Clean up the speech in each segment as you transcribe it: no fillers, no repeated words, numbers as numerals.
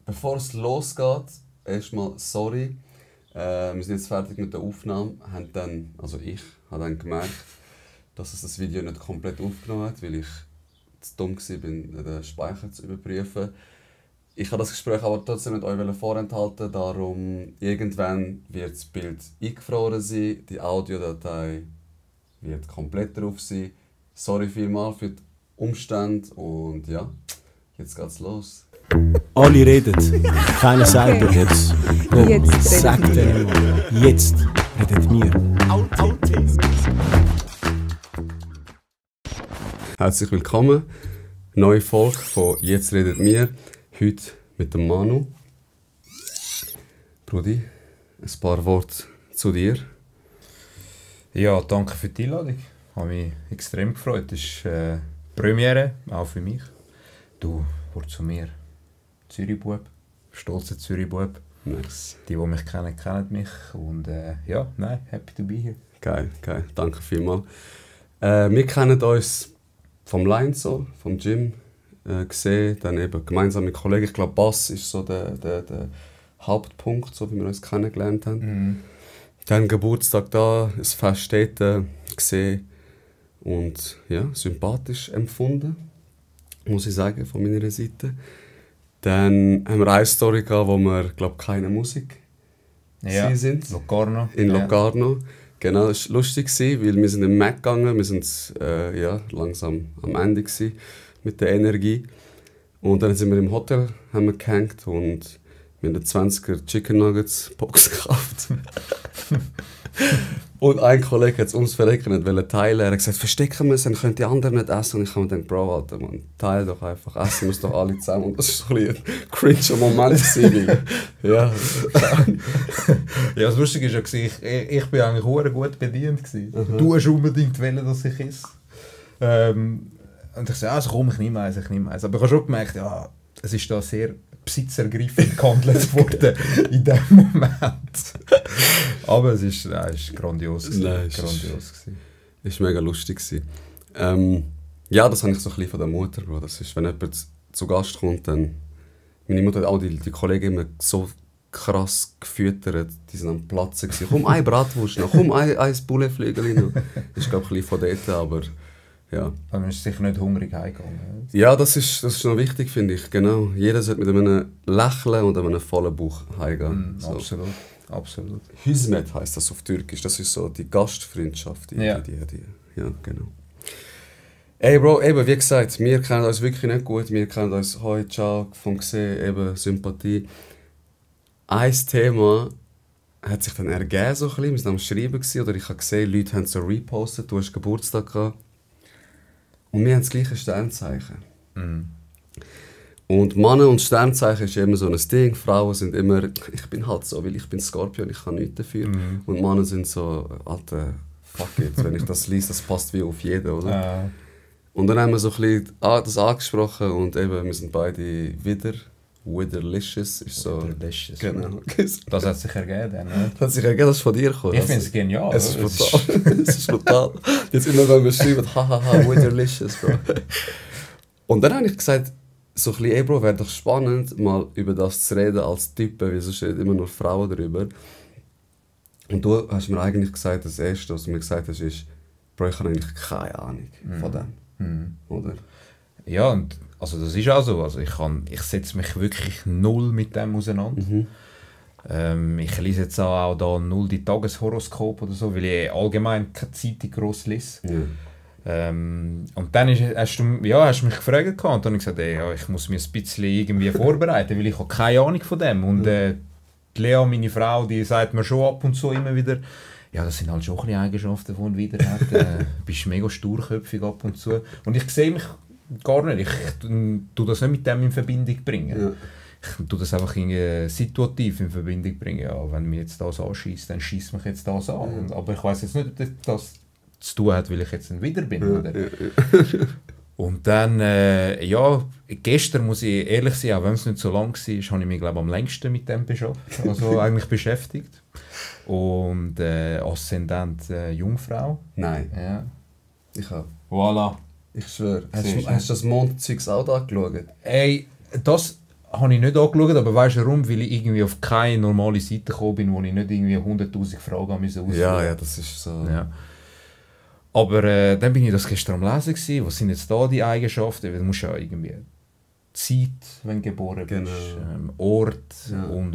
Bevor es losgeht, erstmal sorry. Wir sind jetzt fertig mit der Aufnahme. Ich habe dann gemerkt, dass es das Video nicht komplett aufgenommen hat, weil ich zu dumm war, den Speicher zu überprüfen. Ich habe das Gespräch aber trotzdem mit euch vorenthalten, darum irgendwann wird das Bild eingefroren sein, die Audiodatei wird komplett drauf sein. Sorry vielmals für die Umstände und ja, jetzt geht's los. Alle reden, keiner sagt Okay. jetzt. Bro, Jetzt sag redet denen mal, jetzt redet wir. Herzlich willkommen, neue Folge von «Jetzt redet mir», heute mit dem Manu. Brudi, ein paar Worte zu dir. Ja, danke für die Einladung. Ich habe mich extrem gefreut. Es ist Premiere, auch für mich. Du, Wort zu mir. Zürich-Bub, stolzer Zürich-Bub. Nice. Die mich kennen, kennen mich. Und happy to be here. Geil, danke vielmals. Wir kennen uns vom Line so, vom Gym gesehen, dann eben gemeinsam mit Kollegen. Ich glaube, Bass ist so der Hauptpunkt, so wie wir uns kennengelernt haben. Dann Geburtstag da, ein Fest dort gesehen und ja, sympathisch empfunden, muss ich sagen, von meiner Seite. Dann haben wir eine Story gehabt, wo wir, glaube ich, keine Musik sind. Locarno. In Locarno. Genau, das war lustig, weil wir sind im Mac gegangen, wir sind langsam am Ende mit der Energie. Und dann sind wir im Hotel, haben wir gehängt und wir haben eine 20er Chicken Nuggets Box gekauft. Und ein Kollege hat es ums Verrecken nicht teilen. Er hat gesagt, verstecken wir es, dann können die anderen nicht essen. Und ich habe mir gedacht, Bro, Alter, man, teile doch einfach, essen wir es doch alle zusammen. Und das war so ein cringe Moment. Ja. Ja, das Lustige war ja, ich bin eigentlich sehr gut bedient. Du hast unbedingt wollen, dass ich esse. Und ich so, also komm, ich nehme eins. Aber ich habe schon gemerkt, ja, es ist da sehr besitzergreifend gehandelt worden in dem Moment. Aber es ist grandios. Nein, Grandios. Es war mega lustig. Ja, das habe ich so ein bisschen von der Mutter. Bro. Das ist, wenn jemand zu Gast kommt, dann... Meine Mutter hat auch die Kollegen immer so krass gefüttert. Die sind am Platzen. Komm, ein Bratwurst noch, komm, ein Bulleflügel noch. Das ist, glaube ich, ein bisschen von dort, aber... Ja. Aber man ist sicher nicht hungrig heimgegangen. Ja, das ist noch wichtig, finde ich. Genau. Jeder sollte mit einem Lächeln und einem vollen Bauch heimgehen. So. Absolut. Hizmet heisst das auf Türkisch. Das ist so die Gastfreundschaft. Ja, genau. Ey Bro, eben, wie gesagt, wir kennen uns wirklich nicht gut. Wir kennen uns heute schon vom Gesehen, eben Sympathie. Ein Thema hat sich dann ergeben, so ein bisschen. Wir waren am Schreiben gewesen, oder ich habe gesehen, Leute haben so repostet, du hast Geburtstag gehabt. Und wir haben das gleiche Sternzeichen. Und Männer und Sternzeichen ist immer so ein Ding. Frauen sind immer, ich bin halt so, weil ich bin Skorpion, ich kann nichts dafür. Und Männer sind so, Alter, fuck it, wenn ich das lese, das passt wie auf jeden, oder? Und dann haben wir so ein bisschen das angesprochen und eben, wir sind beide Witherlicious ist so... Witherlicious. Genau. Das hat sich ergeben, ne? Das hat sich ergeben, das ist von dir gekommen. Ich finde es genial. Es ist brutal. Es ist brutal. Jetzt immer, wenn wir schreiben, hahaha, Witherlicious, Bro. Und dann habe ich gesagt, so ein bisschen, ey Bro, wäre doch spannend, mal über das zu reden als Typen, weil sonst reden immer nur Frauen darüber. Und du hast mir eigentlich gesagt, das Erste, was du mir gesagt hast, ist, Bro, ich habe eigentlich keine Ahnung von dem. Oder? Ja, und also das ist auch so. Also ich setze mich wirklich null mit dem auseinander. Ich lese jetzt auch da null die Tageshoroskop oder so, weil ich allgemein keine Zeitung gross lese. Und dann hast du mich gefragt und dann habe ich gesagt, ich muss mich ein bisschen irgendwie vorbereiten, weil ich habe keine Ahnung von dem. Und die Lea, meine Frau, die sagt mir schon ab und zu immer wieder, ja, das sind halt schon ein bisschen Eigenschaften, die man wieder hat. Du bist mega sturköpfig ab und zu. Und ich sehe mich gar nicht. Ich tue das nicht mit dem in Verbindung bringen. Ja. Ich tue das einfach situativ in Verbindung bringen. Ja, wenn mir jetzt das anschießt, dann schießt mich jetzt das an. Aber ich weiss jetzt nicht, ob das zu tun hat, weil ich jetzt ein Wieder bin. Oder? Und dann, gestern muss ich ehrlich sein, auch wenn es nicht so lang war, habe ich mich glaube am längsten mit dem eigentlich beschäftigt. Und Aszendent Jungfrau. Nein. Ja. Ich habe. Voilà. Ich schwöre. Hast du das Mondzeugs auch da geschaut? Ey, das habe ich nicht angeschaut, aber weißt du warum? Weil ich irgendwie auf keine normale Seite gekommen bin, wo ich nicht irgendwie 100'000 Fragen haben musste. Ja, das ist so. Ja. Aber dann bin ich das gestern am Lesen gewesen. Was sind jetzt da die Eigenschaften? Du musst ja irgendwie Zeit, wenn du geboren bist, Ort und.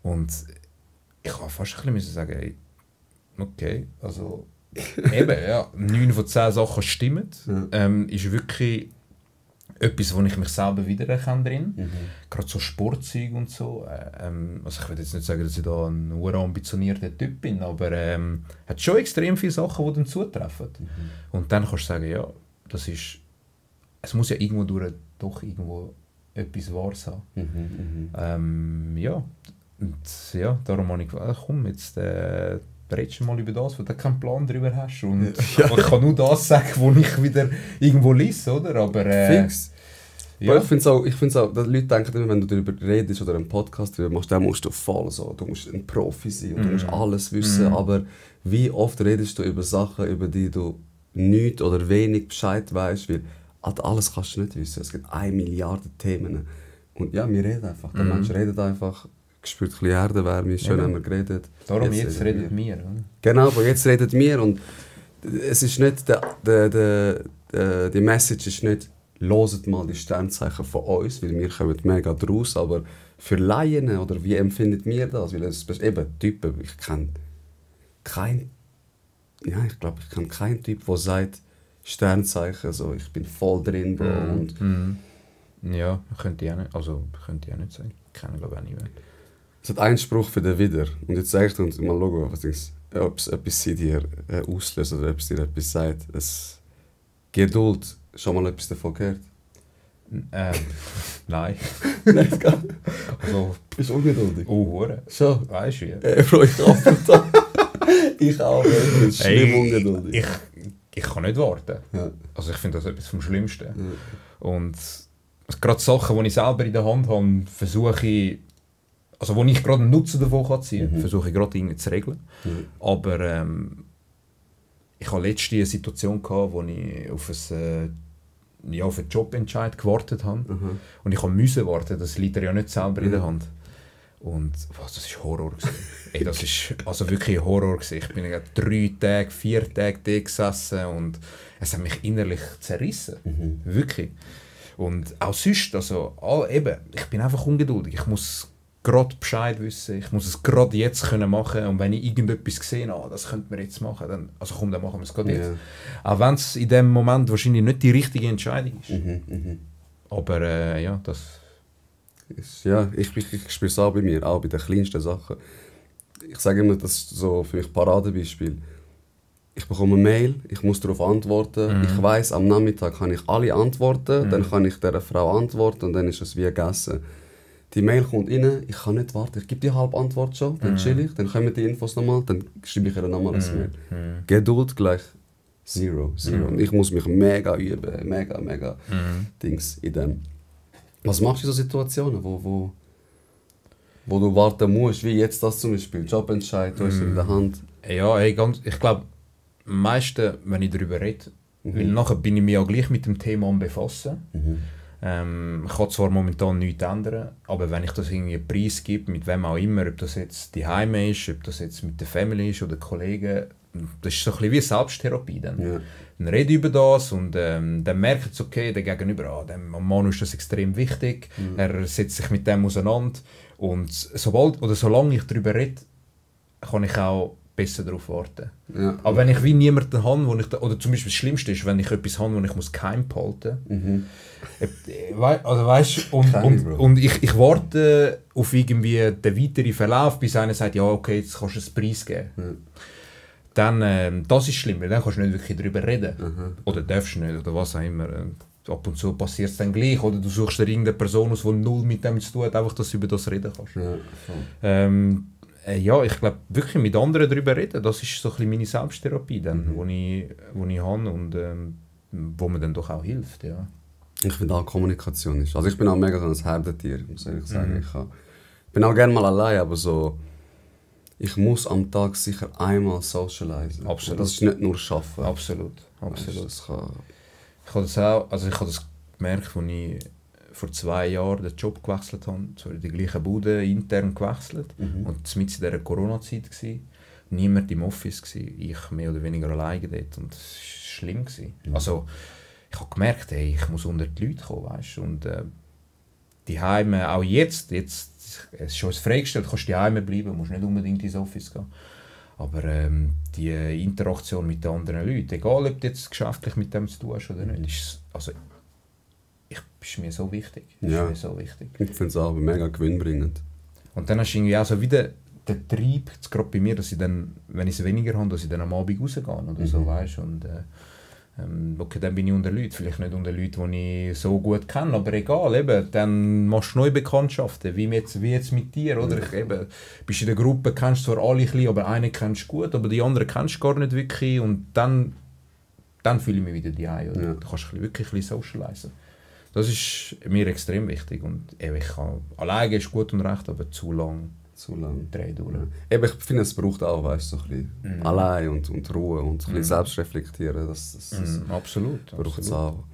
Und ich habe fast ein bisschen sagen, ey, okay, also eben, ja, 9 von 10 Sachen stimmen. Ist wirklich etwas, wo ich mich selber wiedererkenne drin. Gerade so Sportzeug und so. Also ich will jetzt nicht sagen, dass ich da ein ambitionierter Typ bin, aber hat schon extrem viele Sachen, die dann zutreffen. Und dann kannst du sagen, ja, das ist, es muss ja irgendwo durch doch irgendwo etwas Wahres haben. Ja, und ja, darum habe ich gesagt, komm, jetzt redest du mal über das, weil du keinen Plan darüber hast. Und ich kann nur das sagen, was ich wieder irgendwo lese, oder? Aber, fix. Ja. Ich finde es auch, dass Leute denken immer, wenn du darüber redest oder einen Podcast darüber machst, dann musst du voll so, du musst ein Profi sein und du musst alles wissen. Aber wie oft redest du über Sachen, über die du nichts oder wenig Bescheid weißt, weil alles kannst du nicht wissen. Es gibt 1 Milliarde Themen. Und ja, wir reden einfach. Der Mensch redet einfach, spürt ein bisschen Erdenwärme, schön haben wir geredet. Darum jetzt redet wir. Genau, aber jetzt redet wir und es ist nicht, die Message ist nicht, loset mal die Sternzeichen von uns, weil wir kommen mega draus, aber für Laien, oder wie empfindet mir das? Weil es eben Typen, ich kenne keinen Typ, der sagt, Sternzeichen, so, ich bin voll drin, Bro. Und ja, könnte ich auch nicht sagen. Ich kenne glaube ich auch nicht mehr. Es hat einen Spruch für den Wider. Und jetzt zeigst du uns mal, ob es etwas in dir auslöst oder ob es dir etwas sagt. Geduld, schon mal etwas davon gehört? Nein. Nicht, gell? Also, bist du ungeduldig? Hure. Schon? Weißt du wie? Bro, ich auch brutal. Ich auch, ich bin schlimm ungeduldig. Ich kann nicht warten. Ja. Also ich finde das etwas vom Schlimmsten. Ja. Und gerade Sachen, die ich selber in der Hand habe, versuche ich, also wo ich gerade einen Nutzen davon ziehen kann, versuche ich gerade irgendwie zu regeln. Aber ich hatte letztens eine Situation, wo ich auf einen Jobentscheid gewartet habe. Und ich musste warten, das liegt ja nicht selber in der Hand. Und das war Horror. Ey, das war also wirklich Horror. Ich bin 3 Tage, 4 Tage da gesessen und es hat mich innerlich zerrissen. Wirklich. Und auch sonst, also, eben, ich bin einfach ungeduldig. Ich muss gerade Bescheid wissen, ich muss es gerade jetzt machen und wenn ich irgendetwas sehe, das könnte man jetzt machen, dann machen wir es gerade jetzt. Auch wenn es in dem Moment wahrscheinlich nicht die richtige Entscheidung ist. Aber ja, das... Ja, ich spüre es auch bei mir, auch bei den kleinsten Sachen. Ich sage immer, das ist so für mich ein Paradebeispiel. Ich bekomme eine Mail, ich muss darauf antworten. Ich weiss, am Nachmittag kann ich alle antworten, dann kann ich dieser Frau antworten und dann ist es wie gegessen. Die Mail kommt rein, ich kann nicht warten, ich gebe die halbe Antwort schon, dann chill ich, dann kommen die Infos nochmal, dann schreibe ich ihr nochmal ein Mail. Geduld gleich zero. Und ich muss mich mega üben, mega Dings in dem. Was machst du in so Situationen, wo du warten musst, wie jetzt das zum Beispiel, Jobentscheid, du hast in der Hand? Ja, ich glaube, am meisten, wenn ich darüber rede, weil nachher bin ich mich auch gleich mit dem Thema am befassen. Ich kann zwar momentan nichts ändern, aber wenn ich das irgendwie einen Preis gebe, mit wem auch immer, ob das jetzt die Heime ist, ob das jetzt mit der Family ist oder Kollegen, das ist so ein bisschen wie Selbsttherapie dann. Ja. Dann rede ich über das und dann merkt es, okay, der Gegenüber, dem Mann ist das extrem wichtig, er setzt sich mit dem auseinander und solange ich darüber rede, kann ich auch besser darauf warten. Ja. Aber wenn ich wie niemanden habe, oder zum Beispiel das Schlimmste ist, wenn ich etwas habe, wo ich muss geheim behalten muss. Und ich warte auf irgendwie den weiteren Verlauf, bis einer sagt, ja okay, jetzt kannst du einen Preis geben. Dann, das ist schlimm, weil dann kannst du nicht wirklich darüber reden. Oder darfst du nicht, oder was auch immer. Ab und zu passiert es dann gleich, oder du suchst dir irgendeine Person aus, die null mit dem zu tun hat, einfach, dass du über das reden kannst. Ja, ich glaube, wirklich mit anderen darüber reden, das ist so ein bisschen meine Selbsttherapie, dann, wo ich habe und wo mir dann doch auch hilft. Ja. Ich finde auch Kommunikation ist. Also ich bin auch mega so ein Herdentier, muss ich ehrlich sagen. Ich bin auch gerne mal allein, aber so, ich muss am Tag sicher einmal socialisen. Absolut. Das ist nicht nur Arbeiten. Absolut. Weißt, Ich habe das gemerkt, als ich vor 2 Jahren den Job gewechselt habe, so in die gleiche Bude, intern gewechselt. Und mit in dieser Corona-Zeit war niemand im Office, ich mehr oder weniger alleine dort. Und das war schlimm. Also, ich habe gemerkt, hey, ich muss unter die Leute kommen, weißt? Und die Heime, auch jetzt es ist schon freigestellt, kannst du die Heime bleiben, musst nicht unbedingt ins Office gehen. Aber die Interaktion mit den anderen Leuten, egal ob du jetzt geschäftlich mit dem zu tun hast oder nicht, ist mir so wichtig. Ja. Ist mir so wichtig. Ich finde es auch mega gewinnbringend. Und dann hast du irgendwie auch so wieder den Trieb, gerade bei mir, dass ich dann, wenn ich es weniger habe, dass ich dann am Abend rausgehe oder so, weißt? Und okay, dann bin ich unter Leuten, vielleicht nicht unter Leuten, die ich so gut kenne, aber egal, eben, dann machst du neue Bekanntschaften, wie jetzt mit dir, oder? Bist in der Gruppe, kennst zwar alle ein bisschen, aber einen kennst du gut, aber die anderen kennst du gar nicht wirklich und dann fühle ich mich wieder daheim, oder? Ja. Du kannst wirklich ein bisschen socialisen. Das ist mir extrem wichtig und eben, alleine ist gut und recht, aber zu lang. Dreh durch. Ja. Eben, ich finde, es braucht auch, weißt, so ein bisschen allein und Ruhe und ein bisschen Selbstreflektieren. Das absolut. Braucht es auch.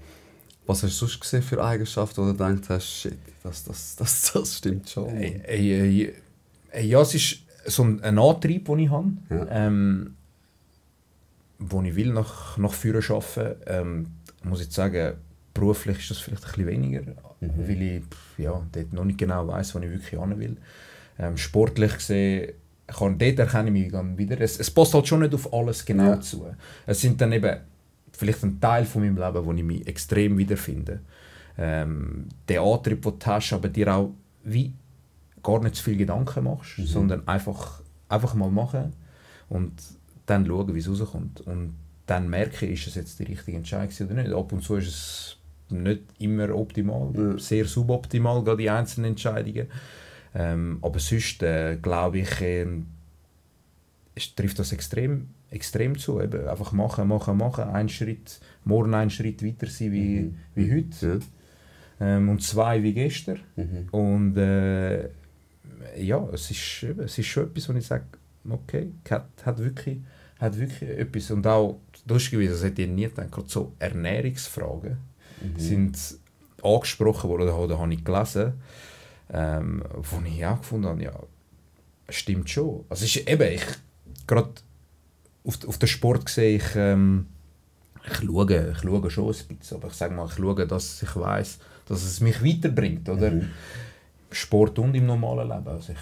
Was hast du sonst gesehen für Eigenschaften, wo du gedacht hast, shit, das stimmt schon? Ja, es ist so ein Antrieb, den ich habe, wo ich will nach vorne arbeiten. Muss ich sagen, beruflich ist das vielleicht ein bisschen weniger, weil ich dort noch nicht genau weiss, wo ich wirklich hin will. Sportlich gesehen, dort erkenne ich mich dann wieder. Es passt halt schon nicht auf alles genau zu. Es sind dann eben vielleicht ein Teil von meinem Leben, wo ich mich extrem wiederfinde. Der Antrieb, den du hast, aber dir auch wie gar nicht zu viel Gedanken machst, sondern einfach mal machen und dann schauen, wie es rauskommt. Und dann merke ich, ist es jetzt die richtige Entscheidung oder nicht. Ab und zu ist es nicht immer optimal, sehr suboptimal, gerade die einzelnen Entscheidungen. Aber sonst glaube ich, trifft das extrem zu. Eben einfach machen. Morgen einen Schritt weiter sein wie heute. Ja. Und 2 wie gestern. Und es ist schon etwas, wo ich sage, okay, hat wirklich etwas. Und auch, das hätte ich nie gedacht, gerade so Ernährungsfragen sind angesprochen worden, oder habe ich gelesen, wo ich auch gefunden habe, ja, stimmt schon. Also ist eben, gerade auf den Sport sehe ich schaue schon ein bisschen, aber ich sage mal, ich schaue, dass ich weiss, dass es mich weiterbringt, oder? Sport und im normalen Leben. Also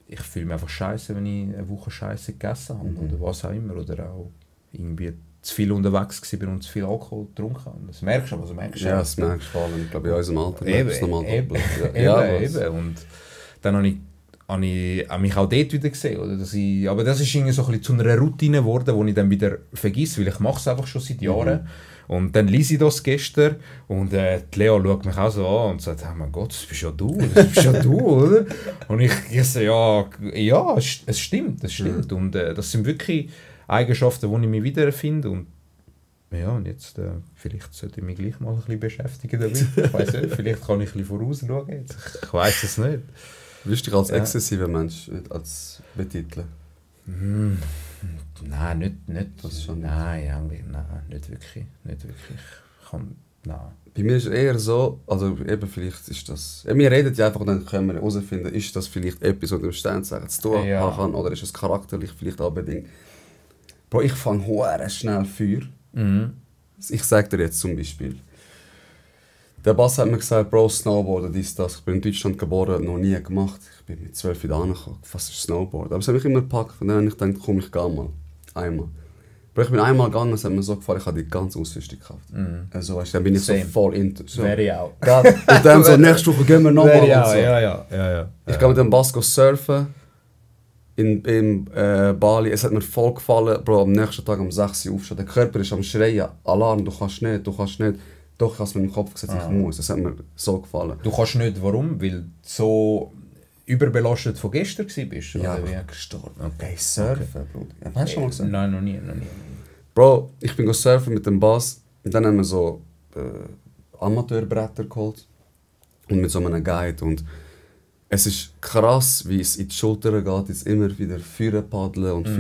ich fühle mich einfach scheiße, wenn ich eine Woche Scheiße gegessen habe, oder was auch immer, oder auch irgendwie zu viel unterwegs war und zu viel Alkohol getrunken habe. Das merkst du, aber Ja, das merkst du vor allem, ich glaube, in unserem Alter merkst du es nochmal doppelt. Eben. Und dann habe ich mich auch dort wieder gesehen. Oder? Aber das ist irgendwie so ein bisschen zu einer Routine geworden, die ich dann wieder vergesse, weil ich mache es einfach schon seit Jahren. Und dann lese ich das gestern und die Lea schaut mich auch so an und sagt, oh mein Gott, das bist ja du, oder? Und ich so, ja, es stimmt. Und das sind wirklich Eigenschaften, die ich mich wiederfinde. Und ja, und jetzt vielleicht sollte ich mich gleich mal ein bisschen beschäftigen damit. Ich weiss nicht, vielleicht kann ich ein bisschen vorausschauen jetzt. Ich weiss es nicht. Würdest du dich als exzessiver Mensch als betiteln? Nein, nicht. Das schon nein, nicht wirklich. Nein. Bei mir ist es eher so, also eben vielleicht ist das... Wir reden ja einfach und dann können wir herausfinden, ist das vielleicht etwas, was mit dem Sternzeichen zu tun haben kann, oder ist es charakterlich vielleicht auch bedingt. Bro, ich fange hure schnell Feuer. Ich sage dir jetzt zum Beispiel. Der Bass hat mir gesagt, Bro, Snowboarden, das. Ich bin in Deutschland geboren, noch nie gemacht. Ich bin mit 12 wieder angekommen. Was ist Snowboard? Aber es hat mich immer gepackt. Und dann habe ich gedacht, komm, ich gehe mal. Einmal. Aber ich bin einmal gegangen, es hat mir so gefallen, ich habe die ganze Ausrüstung gekauft. Also, weißt, dann bin ich so voll into. So. Wäre ich auch. Und dann so, nächste Woche gehen wir nochmal. So. Ja. Ich gehe mit dem Bass surfen. In Bali. Es hat mir voll gefallen. Bro, am nächsten Tag um 6 Uhr aufstehen. Der Körper ist am Schreien. Alarm, du kannst nicht. Doch, ich habe es mir im Kopf gesagt, ich muss. Es hat mir so gefallen. Du kannst nicht, warum? Weil du so überbelastet von gestern warst? Ja, ich bin gestorben. Okay, surfen, Bruder. Ja, hast du schon mal gesehen? Nein, noch nie. Bro, ich bin surfen mit dem Bass. Und dann haben wir so Amateurbretter geholt. Und mit so einem Guide. Und es ist krass, wie es in die Schultern geht. Jetzt immer wieder führen paddeln. Und ich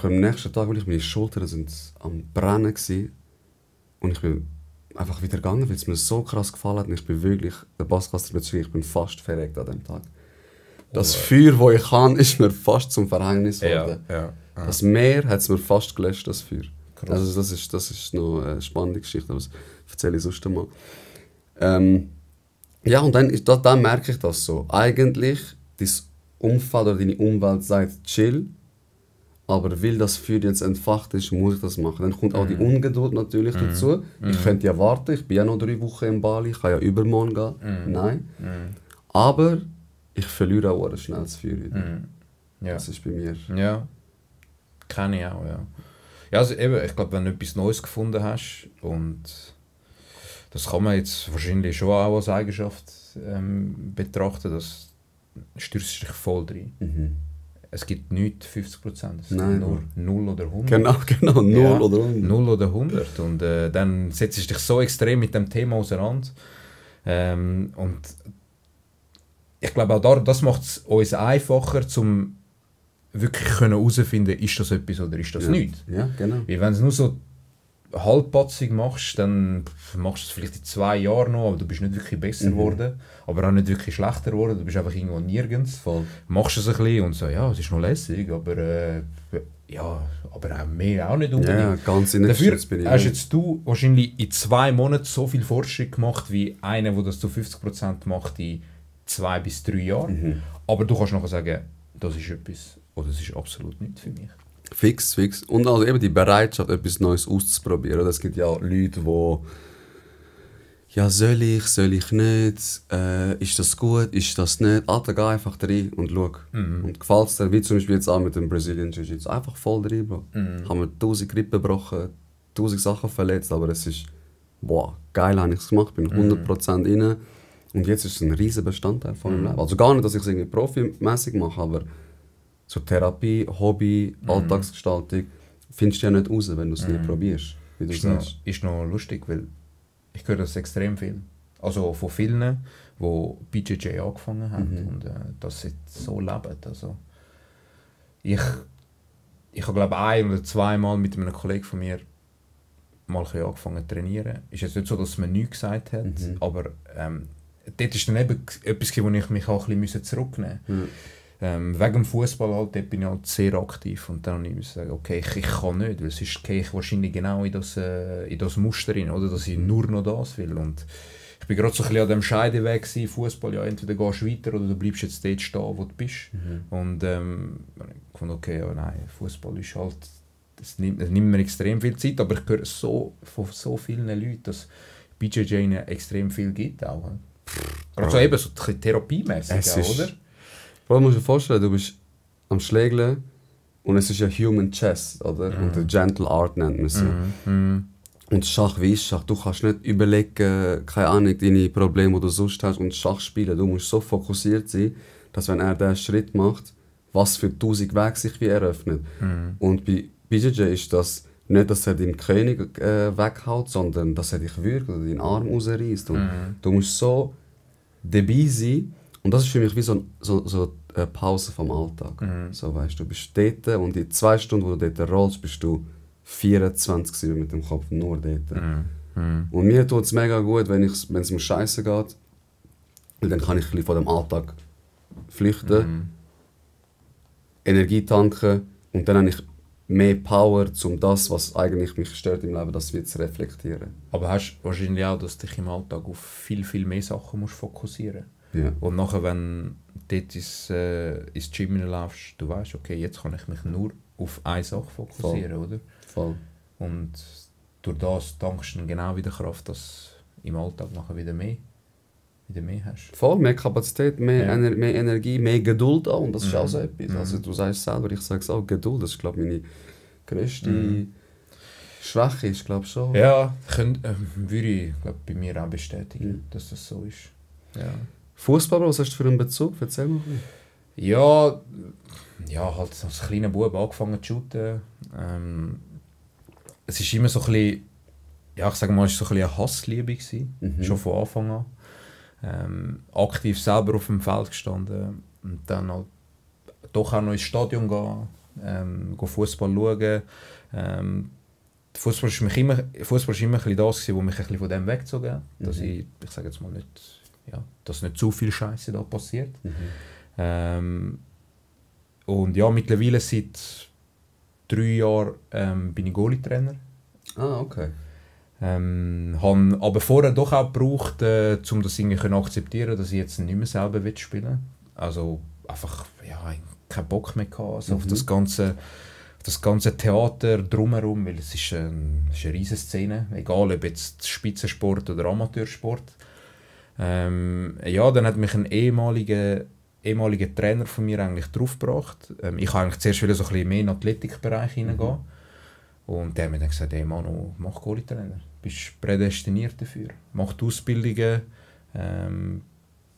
bin am nächsten Tag, weil meine Schultern sind am Brennen gewesen. Und ich bin einfach wieder gegangen, weil es mir so krass gefallen hat. Und ich bin wirklich, der Basscaster bezüglich, ich bin fast verreckt an dem Tag. Das Feuer, das ich habe, ist mir fast zum Verhängnis geworden. Ja. Das Meer hat es mir fast gelöscht, das Feuer. Krass. Also das ist noch eine spannende Geschichte, aber das erzähle ich sonst mal. Ja, und dann merke ich das so. Eigentlich, dein Umfeld oder deine Umwelt sagt chill, aber weil das Feuer jetzt entfacht ist, muss ich das machen. Dann kommt auch die Ungeduld natürlich dazu. Ich könnte ja warten, ich bin ja noch 3 Wochen in Bali, ich kann ja übermorgen gehen. Nein. Aber ich verliere auch schnell das Feuer wieder. Ja. Das ist bei mir. Ja, kenne ich auch, ja. Ja, also eben, ich glaube, wenn du etwas Neues gefunden hast, und das kann man jetzt wahrscheinlich schon auch als Eigenschaft betrachten, das stürzt dich voll rein. Es gibt nichts 50%, es gibt nur 0 oder 100. Genau, 0 oder 100. 0 oder 100. Und dann setzt du dich so extrem mit dem Thema auseinander. Und ich glaube auch das macht es uns einfacher, um wirklich herauszufinden, ist das etwas oder ist das nichts. Ja, genau. Weil wenn du es nur so halbpatzig machst, dann machst du es vielleicht in 2 Jahren noch, aber du bist nicht wirklich besser geworden, aber auch nicht wirklich schlechter geworden, du bist einfach irgendwo nirgends. Voll. Machst es ein bisschen und so, ja, es ist noch lässig, aber aber auch mehr auch nicht unbedingt. Ja, ganz in der Dafür Schutz bin ich. hast jetzt du wahrscheinlich in 2 Monaten so viel Fortschritt gemacht, wie einer, der das zu 50% macht in 2 bis 3 Jahren. Aber du kannst nachher sagen, das ist etwas, oder das ist absolut nicht für mich. Fix. Und also eben die Bereitschaft, etwas Neues auszuprobieren. Es gibt ja auch Leute, die ja, soll ich nicht, ist das gut, ist das nicht? Alter, geh einfach rein und schau. Und gefällt es dir, wie zum Beispiel jetzt auch mit dem Brazilian Jiu-Jitsu, einfach voll rein, Bro. Haben wir 1000 Rippen gebrochen, 1000 Sachen verletzt, aber es ist, boah, geil habe ich es gemacht, bin 100% rein. Und jetzt ist es ein riesen Bestandteil von meinem Leben. Also gar nicht, dass ich es irgendwie profimäßig mache, aber so Therapie, Hobby, Alltagsgestaltung, findest du ja nicht raus, wenn du es nicht probierst, wie du sagst. Ist noch lustig, weil ich höre das extrem viel. Also von vielen, die BJJ angefangen haben und das jetzt so leben. Also ich habe glaube 1 oder 2 Mal mit einem Kollegen von mir mal angefangen zu trainieren. Ist jetzt nicht so, dass man nichts gesagt hat, aber dort ist dann eben etwas, wo ich mich auch ein bisschen zurücknehmen musste. Wegen dem Fußball halt, dort bin ich halt sehr aktiv und dann musste ich sagen, okay, ich kann nicht, weil sonst gehe ich wahrscheinlich genau in das Muster rein, oder, dass ich nur noch das will. Und ich bin gerade so ein bisschen an dem Scheideweg gewesen, Fußball, ja, entweder gehst du weiter oder du bleibst jetzt dort stehen, wo du bist. Und ich fand, okay, ja, nein, Fußball ist halt, das nimmt mir extrem viel Zeit, aber ich höre von so vielen Leuten, dass BJJ ihnen extrem viel gibt auch. Gerade so eben so therapiemäßig auch, oder? Bro, du musst dir vorstellen, du bist am Schlägeln und es ist ja Human Chess, oder? Und der Gentle Art nennt man so. Und Schach wie ist Schach? Du kannst nicht überlegen, keine Ahnung, deine Probleme, die du sonst hast, und Schach spielen. Du musst so fokussiert sein, dass wenn er diesen Schritt macht, was für 1000 Wege sich wie eröffnet. Und bei BJJ ist das nicht, dass er den König weghaut, sondern dass er dich würgt oder deinen Arm rausreißt. Und du musst so dabei sein. Und das ist für mich wie so eine Pause vom Alltag. So, weißt, du bist dort und in 2 Stunden, wo du dort rollst, bist du 24 mit dem Kopf nur dort. Und mir tut es mega gut, wenn es mir scheiße geht, weil dann kann ich ein bisschen von dem Alltag flüchten, Energie tanken und dann habe ich mehr Power, um das, was eigentlich mich stört im Leben, das wieder zu reflektieren. Aber hast du wahrscheinlich auch, dass du dich im Alltag auf viel, viel mehr Sachen musst fokussieren musst. Ja. Und nachher, wenn du dort ins Gym laufst, du weißt, okay, jetzt kann ich mich nur auf eine Sache fokussieren, oder? Voll. Und durch das tankst du dann genau wieder Kraft, dass du im Alltag nachher wieder mehr hast. Voll, mehr Kapazität, mehr Energie, mehr Geduld auch. Und das ist auch so etwas. Also du sagst selber, ich sage es auch, Geduld, das ist, glaube ich, meine grösste Schwäche, ist, glaube ich, schon. Ja, würde ich bei mir auch bestätigen, dass das so ist. Ja. Fußball, was hast du für einen Bezug? Erzähl mal. Ja, halt als kleiner Bub angefangen zu shooten. Es ist immer so ein bisschen, ja, ich sage mal, es war so ein bisschen eine Hassliebe gewesen, schon von Anfang an. Aktiv selber auf dem Feld gestanden und dann halt doch auch noch ins Stadion gehen, Fußball schauen. Fußball ist immer ein bisschen das gewesen, was mich ein bisschen von dem weggezogen hat. Dass ich sage jetzt mal nicht, ja, dass nicht zu viel Scheiße da passiert. Und ja, mittlerweile seit 3 Jahren bin ich Goalie-Trainer. Ah, okay. Habe aber vorher doch auch gebraucht, um das irgendwie zu akzeptieren, dass ich jetzt nicht mehr selber spielen will. Also einfach, ja, keinen Bock mehr gehabt, also auf das ganze Theater drumherum, weil es ist eine riesige Szene, egal ob jetzt Spitzensport oder Amateursport. Ja, dann hat mich ein ehemaliger Trainer von mir eigentlich draufgebracht. Ich wollte eigentlich zuerst so ein bisschen mehr in den Athletikbereich hineingehen. Und der hat mir dann gesagt, hey Manu, mach Goalie-Trainer. Du bist prädestiniert dafür. Mach die Ausbildungen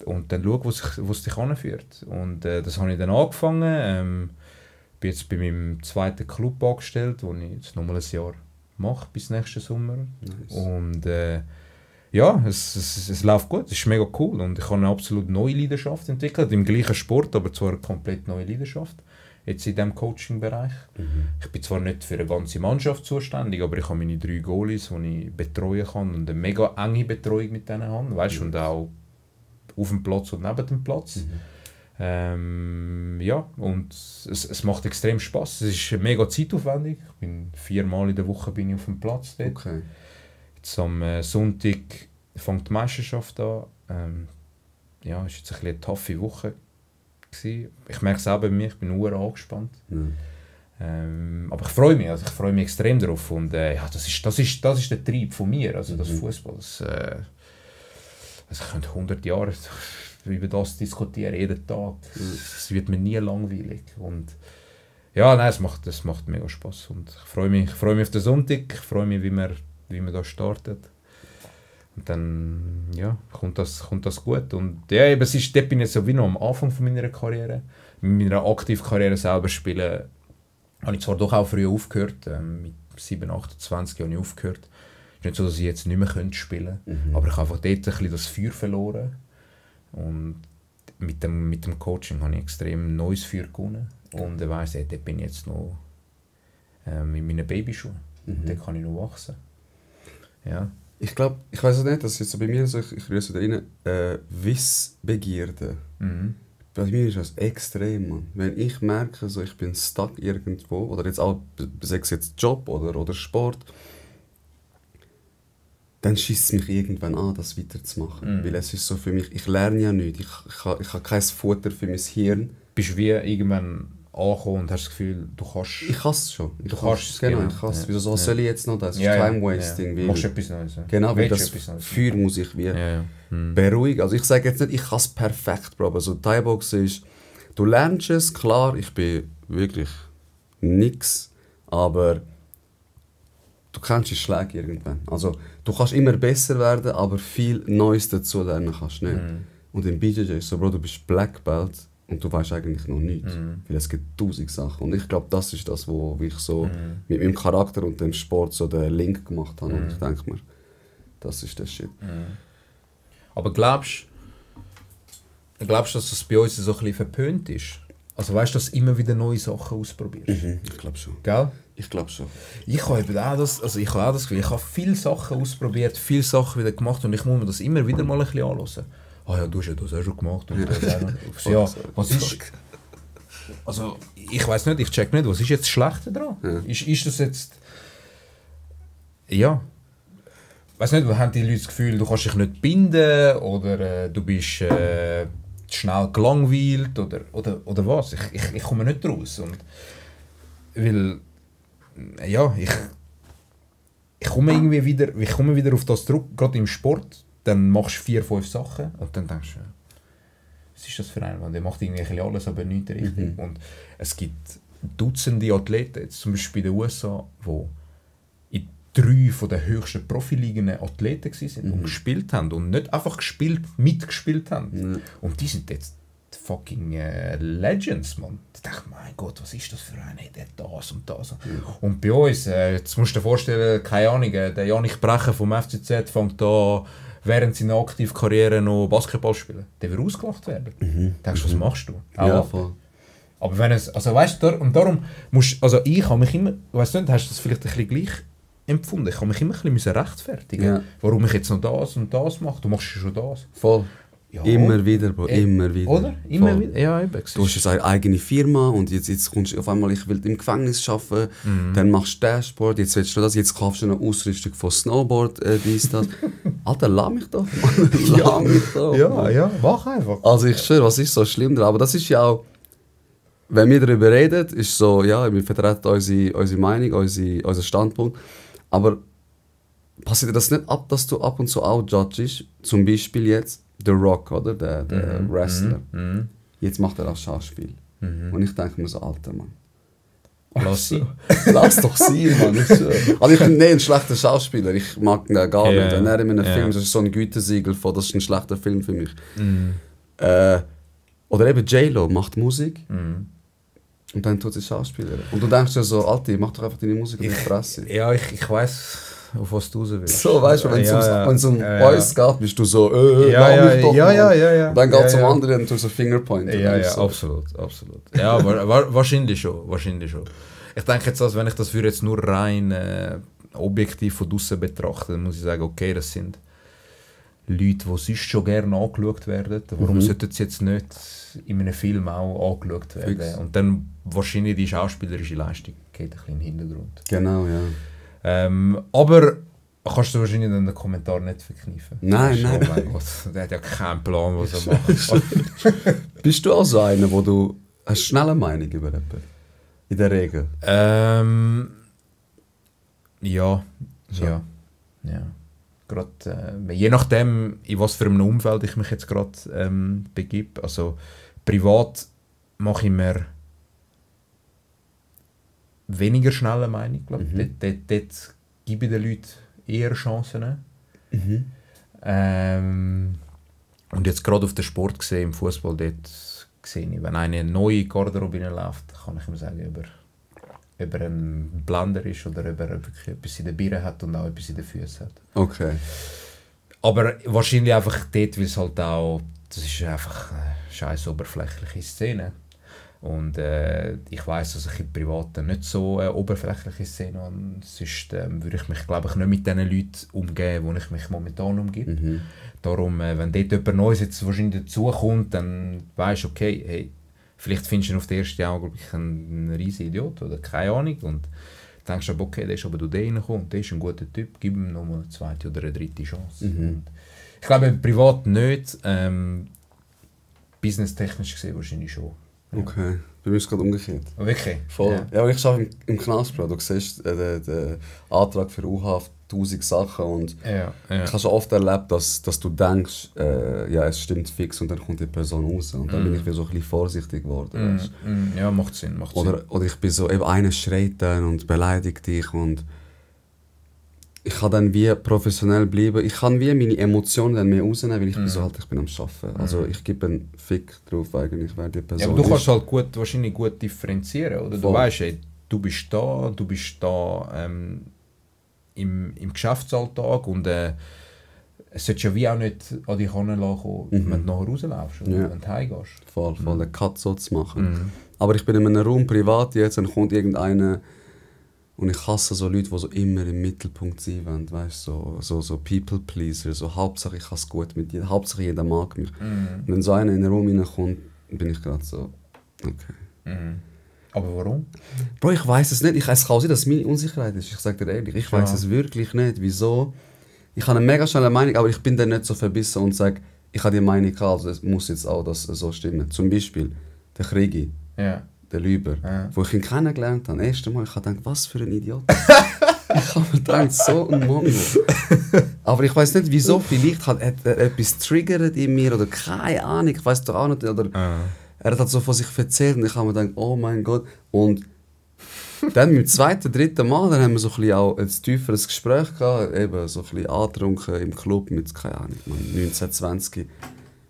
und dann schau, wo es dich anführt. Und das habe ich dann angefangen. Bin jetzt bei meinem zweiten Club angestellt, wo ich jetzt nochmal ein Jahr mache, bis nächsten Sommer. Nice. Und ja, es läuft gut, es ist mega cool und ich habe eine absolut neue Leidenschaft entwickelt, im gleichen Sport, aber zwar eine komplett neue Leidenschaft, jetzt in diesem Coaching-Bereich. Ich bin zwar nicht für eine ganze Mannschaft zuständig, aber ich habe meine 3 Goalies, die ich betreuen kann und eine mega enge Betreuung mit denen habe, weißt, und auch auf dem Platz und neben dem Platz. Ja, und es macht extrem Spaß. Es ist mega zeitaufwendig. Ich bin 4-mal in der Woche bin ich auf dem Platz dort. Okay. Jetzt am Sonntag fängt die Meisterschaft an. Ja, es war jetzt eine taffe Woche gewesen. Ich merke es auch bei mir, ich bin nur angespannt. Aber ich freue mich, also ich freue mich extrem darauf. Und ja, das ist der Trieb von mir, also das Fußball. Also ich könnte 100 Jahre über das diskutieren, jeden Tag. Es wird mir nie langweilig. Und ja, nein, es macht mega Spaß. Und ich freue mich auf den Sonntag, ich freue mich, wie wir da startet. Und dann ja, kommt das gut. Und ja, eben, dort bin ich jetzt so wie noch am Anfang von meiner Karriere. Mit meiner aktiven Karriere selber spielen, habe ich zwar doch auch früh aufgehört. Mit 7, 28 habe ich aufgehört. Es ist nicht so, dass ich jetzt nicht mehr spielen könnte. Aber ich habe einfach dort ein bisschen das Feuer verloren. Und mit dem Coaching habe ich extrem neues Feuer gewonnen. Und ich weiss, dort bin ich jetzt noch in meinen Babyschuhen. Und dort kann ich noch wachsen. Ja. Ich glaube, ich weiß nicht, das ist jetzt so bei mir so, ich rühre so da rein, Wissbegierde. Bei mir ist das extrem, Mann. Wenn ich merke, so, ich bin stuck irgendwo, oder jetzt auch, sei es jetzt Job oder Sport, dann schießt es mich irgendwann an, das weiterzumachen. Weil es ist so für mich, ich lerne ja nichts, ich habe kein Futter für mein Hirn. Bist du wie irgendwann angekommen und hast das Gefühl, du kannst... Ich kann es schon. Du kannst es, genau. Ich kann es. Wieso soll ich jetzt noch das? Ja, Time-Wasting. Ja. Machst du etwas Neues. Ja. Genau, weil das Feuer muss ich wie beruhigen. Also ich sage jetzt nicht, ich kann es perfekt, Bro, aber so Thai-Box ist, du lernst es, klar, ich bin wirklich nix, aber du kennst die Schläge irgendwann. Also du kannst immer besser werden, aber viel Neues dazu lernen kannst du nicht. Und im BJJ ist so, Bro, du bist Black Belt und du weißt eigentlich noch nichts. Weil es gibt 1000 Sachen. Und ich glaube, das ist das, wo ich so mit meinem Charakter und dem Sport so den Link gemacht habe. Und ich denke mir, das ist der Shit. Aber glaubst du, dass das bei uns so ein bisschen verpönt ist? Also weißt du, dass du immer wieder neue Sachen ausprobierst? Ich glaube schon. Gell? Ich glaube schon. Ich habe eben auch das Gefühl, ich habe viele Sachen ausprobiert, viele Sachen wieder gemacht und ich muss mir das immer wieder mal ein bisschen anhören. Ah ja, du hast ja das auch schon gemacht. Und das auch. Ja, was ist... Also, ich weiss nicht, ich check nicht, was ist jetzt das Schlechte dran? Ja. Ist das jetzt... Ja. Weiss nicht, haben die Leute das Gefühl, du kannst dich nicht binden oder du bist schnell gelangweilt oder was? Ich komme nicht raus. Und weil... Ja, ich komme irgendwie wieder auf das zurück, gerade im Sport. Dann machst du 4, 5 Sachen und dann denkst du, was ist das für einer? Der macht irgendwie alles, aber nichts richtig. Und es gibt Dutzende Athleten, jetzt zum Beispiel in den USA, die in 3 von den höchsten Profiligen Athleten waren und gespielt haben. Und nicht einfach mitgespielt haben. Und die sind jetzt fucking Legends, man. Da dachte ich, mein Gott, was ist das für einer? Der das und das. Und bei uns, jetzt musst du dir vorstellen, keine Ahnung, der Janik Brecher vom FCZ fängt da während seiner aktiven Karriere noch Basketball spielen. Der wird ausgelacht werden. Denkst du, was machst du? Ja, voll. Aber wenn es, also weißt du, und darum musst, also ich habe mich immer, weißt du nicht, hast du das vielleicht ein bisschen gleich empfunden. Ich habe mich immer ein bisschen rechtfertigen, Ja. warum ich jetzt noch das und das mache. Du machst ja schon das. Voll. Ja, Immer wieder, Bro, immer wieder. Oder? Immer Voll. wieder. Ja, eben. Du hast jetzt eine eigene Firma und jetzt kommst du auf einmal, ich will im Gefängnis arbeiten, dann machst du Dashboard, jetzt willst du das, jetzt kaufst du eine Ausrüstung von Snowboard, dies, das. Alter, lass mich doch, Mann. Lass mich doch. Mann. ja, mach einfach. Also ich schwöre, was ist so schlimm daran? Aber das ist ja auch, wenn wir darüber reden, ist so, ja, wir vertreten unsere Meinung, unseren Standpunkt. Aber passiert dir das nicht ab, dass du ab und zu auch judgest? Zum Beispiel jetzt The Rock, oder? Der Wrestler. Jetzt macht er auch Schauspiel. Und ich denke mir so, Alter, Mann. Lass sie. Lass doch sein, Mann. Also ich bin nicht ein schlechter Schauspieler. Ich mag ihn gar nicht. Wenn er in einem Film, das ist so ein Gütesiegel von, das ist ein schlechter Film für mich. Oder eben J-Lo macht Musik. Und dann tut sie Schauspieler. Und du denkst ja so, Alter, mach doch einfach deine Musik in die Fresse. Ja, ich weiss, auf was du raus willst. So, weißt du, wenn es um Boys geht, bist du so, ja. Und dann geht es um andere und du so Fingerpointen. Ja, so. absolut. Ja, wahrscheinlich schon. Ich denke jetzt, also, wenn ich das jetzt nur rein objektiv von draussen betrachte, dann muss ich sagen, okay, das sind Leute, die sonst schon gerne angeschaut werden. Warum sollten sie jetzt nicht in einem Film auch angeschaut werden? Fix. Und dann wahrscheinlich die schauspielerische Leistung geht ein bisschen im Hintergrund. Genau, ja. Aber kannst du wahrscheinlich in den Kommentaren nicht verkneifen. Nein. Oh mein Gott, der hat ja keinen Plan, was er macht. Bist du auch so einer, wo du hast schnell eine Meinung über jemanden? In der Regel? Ja. Gerade, je nachdem, in was für einem Umfeld ich mich jetzt gerade begebe. Also privat mache ich mir weniger schnell eine Meinung. Glaub. Dort gebe ich den Leuten eher Chancen. Und jetzt gerade auf den Sport gesehen, im Fußball, dort sehe ich, wenn eine neue Garderobe läuft, kann ich ihm sagen, ob er ein Blender ist oder ob er wirklich etwas in den Birnen hat und auch etwas in den Füßen hat. Okay. Aber wahrscheinlich einfach dort, weil es halt auch, das ist einfach eine scheiß oberflächliche Szene. Und ich weiss, dass ich im Privaten nicht so eine oberflächliche Szene habe. Sonst würde ich mich, glaube ich, nicht mit den Leuten umgeben, wo ich mich momentan umgebe. Darum, wenn dort jemand Neues jetzt wahrscheinlich dazukommt, dann weisst du, okay, hey, vielleicht findest du ihn auf den ersten Augenblick ein riesiger Idiot oder keine Ahnung. Und denkst aber, okay, der ist aber durch den reingekommen, der ist ein guter Typ, gib ihm nochmal eine zweite oder eine dritte Chance. Und ich glaube, privat nicht, businesstechnisch gesehen wahrscheinlich schon. Okay, bei mir ist es gerade umgekehrt. Oh, wirklich? Voll. Ja, aber ich arbeite im Knast, Bro. Du siehst den Antrag für U-Haft, 1000 Sachen und ich habe schon oft erlebt, dass du denkst, ja, es stimmt fix und dann kommt die Person raus und dann bin ich wieder so ein bisschen vorsichtig geworden. Ja, macht Sinn. Oder ich bin so, eben einer schreit dann und beleidigt dich und ich kann dann wie professionell bleiben. Ich kann wie meine Emotionen dann mehr rausnehmen, weil ich bin so halt, ich bin am Arbeiten. Also ich gebe einen Fick drauf eigentlich, wer die Person ja, aber du kannst halt wahrscheinlich gut differenzieren, oder? Du weißt, ey, du bist da im Geschäftsalltag und es sollte ja wie auch nicht an dich heranlassen, wenn du nachher rausläufst oder wenn du heimgehst. Voll den Cut so zu machen. Aber ich bin in einem Raum privat jetzt und kommt irgendeiner und ich hasse so Leute, die so immer im Mittelpunkt sein wollen, weißt du, so People-Pleaser, so Hauptsache ich habe es gut mit dir, Hauptsache jeder mag mich. Und wenn so einer in den Raum reinkommt, bin ich gerade so, okay. Aber warum? Bro, ich weiß es nicht. Es kann sein, dass es meine Unsicherheit ist. Ich sage dir ehrlich, ich weiß es wirklich nicht. Wieso? Ich habe eine mega schnelle Meinung, aber ich bin dann nicht so verbissen und sage, ich habe die Meinung gehabt, also es muss jetzt auch das so stimmen. Zum Beispiel der Krigi, der Lüber, wo ich ihn kennengelernt habe. Das erste Mal, ich habe gedacht, was für ein Idiot. Ich habe mir gedacht, so ein Mongo. Aber ich weiß nicht, wieso. Vielleicht hat er etwas triggert in mir oder keine Ahnung. Ich weiß doch auch nicht. Oder er hat halt so von sich erzählt und ich habe mir gedacht, oh mein Gott. Und dann beim zweiten, dritten Mal, dann haben wir so ein bisschen auch ein tieferes Gespräch gehabt, eben so ein bisschen angetrunken im Club mit, keine Ahnung, 19, 20.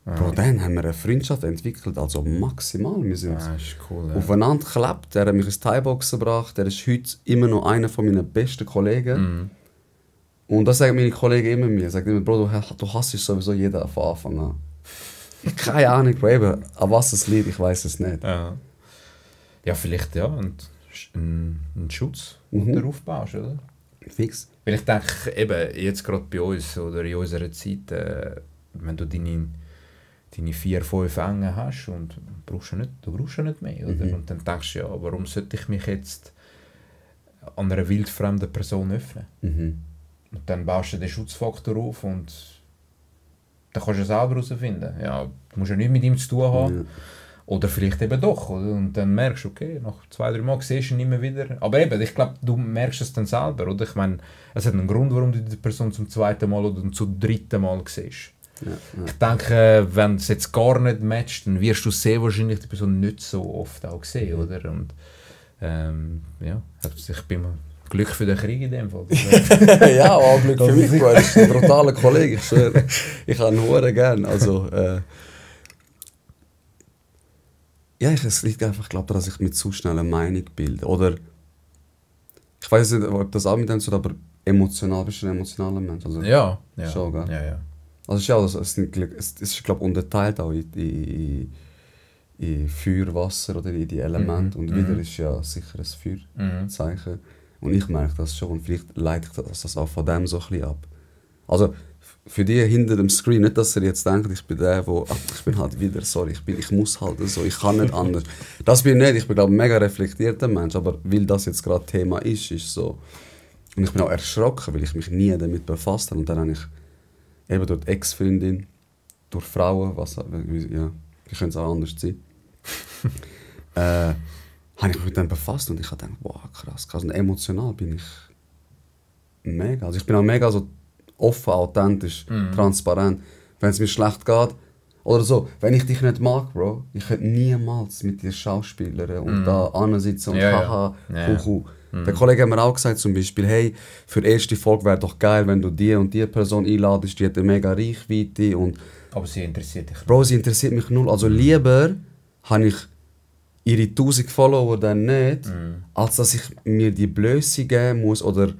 Bro, dann haben wir eine Freundschaft entwickelt, also maximal. Wir sind ist cool, aufeinander geklebt. Er hat mich ins Thai-Boxen gebracht. Er ist heute immer noch einer meiner besten Kollegen. Und das sagen meine Kollegen immer mir. Sagen immer, Bro, du hasst sowieso jeden von Anfang an. Keine Ahnung, Bro, eben, an was es liegt, ich weiß es nicht. Ja, vielleicht ja, ein Schutz, den du aufbaust, oder? Fix. Weil ich denke, eben, jetzt gerade bei uns oder in unserer Zeit, wenn du deine 4-5 Enge hast und du brauchst ja nicht mehr. Oder? Und dann denkst du, ja, warum sollte ich mich jetzt an einer wildfremden Person öffnen? Und dann baust du den Schutzfaktor auf und dann kannst du es selber herausfinden. Ja, du musst ja nichts mit ihm zu tun haben. Ja. Oder vielleicht eben doch. Oder? Und dann merkst du, okay, nach 2-3 Mal siehst du ihn nicht mehr wieder. Aber eben, ich glaube, du merkst es dann selber. Oder? Ich meine, es hat einen Grund, warum du die Person zum 2. Mal oder zum 3. Mal siehst. Ja. Ich denke, wenn es jetzt gar nicht matcht, dann wirst du sehr wahrscheinlich die Person nicht so oft auch sehen. Oder? Und ja, ich bin Glück für den Krieg in dem Fall. Ja, auch Glück für mich, Bro. Er ist ein brutaler Kollege, ich schwöre. Ich habe ihn hure gern. Also, ja, es liegt einfach, glaube ich, dass ich mit zu schnell eine Meinung bilde. Oder, ich weiß nicht, ob das auch mit dem so, aber emotional, bist du ein emotionaler Mensch? Also, ja. Schon, gell? Ja. Also, es ist, glaube ich, unterteilt auch in Feuer, Wasser oder in die Elemente. Und wieder ist ja sicher ein Feuerzeichen. Und ich merke das schon. Und vielleicht leite ich das auch von dem so ein bisschen ab. Also, für die hinter dem Screen, nicht, dass ihr jetzt denkt, ich bin der, ich bin halt wieder, sorry, ich muss halt so, ich kann nicht anders. Das bin ich nicht, ich bin, glaube ich, ein mega reflektierter Mensch, aber weil das jetzt gerade Thema ist so. Und ich bin auch erschrocken, weil ich mich nie damit befasst habe. Und dann habe ich eben durch die Ex-Freundin, durch Frauen, ja, wie könnte es auch anders sein, habe ich mich mit dem befasst und ich habe gedacht, wow, krass. Und emotional bin ich mega. Also ich bin auch mega so offen, authentisch, transparent. Wenn es mir schlecht geht oder so, wenn ich dich nicht mag, Bro, ich könnte niemals mit dir schauspielern und da ansitzen und haha, huhu. Der Kollege hat mir auch gesagt zum Beispiel, hey, für die erste Folge wäre doch geil, wenn du die und die Person einladest, die hat eine mega Reichweite und... Aber sie interessiert dich nicht. Bro, sie interessiert mich null. Also lieber habe ich ihre 1000 Follower dann nicht, als dass ich mir die Blöße geben muss oder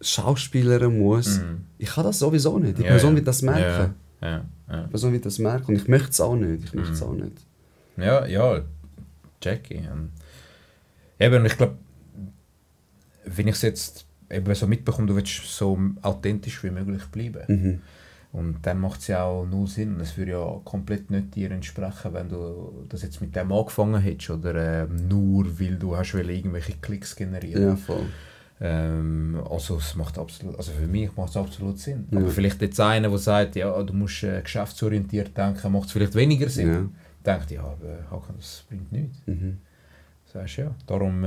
Schauspielern muss. Ich kann das sowieso nicht. Die Person wird das merken. Die Person wird das merken und ich möchte es auch nicht. Ja, Jackie. Eben, ich glaube, wenn ich es jetzt eben so mitbekomme, du willst so authentisch wie möglich bleiben. Und dann macht es ja auch null Sinn. Es würde ja komplett nicht dir entsprechen, wenn du das jetzt mit dem angefangen hättest oder nur weil du hast irgendwelche Klicks generieren. Ja, voll. Also es macht absolut, also für mich macht es absolut Sinn. Ja. Aber vielleicht jetzt einer, der sagt, ja, du musst geschäftsorientiert denken, macht es vielleicht weniger Sinn. Ja. Denkt, ja, aber das bringt nichts. Sagst ja. Darum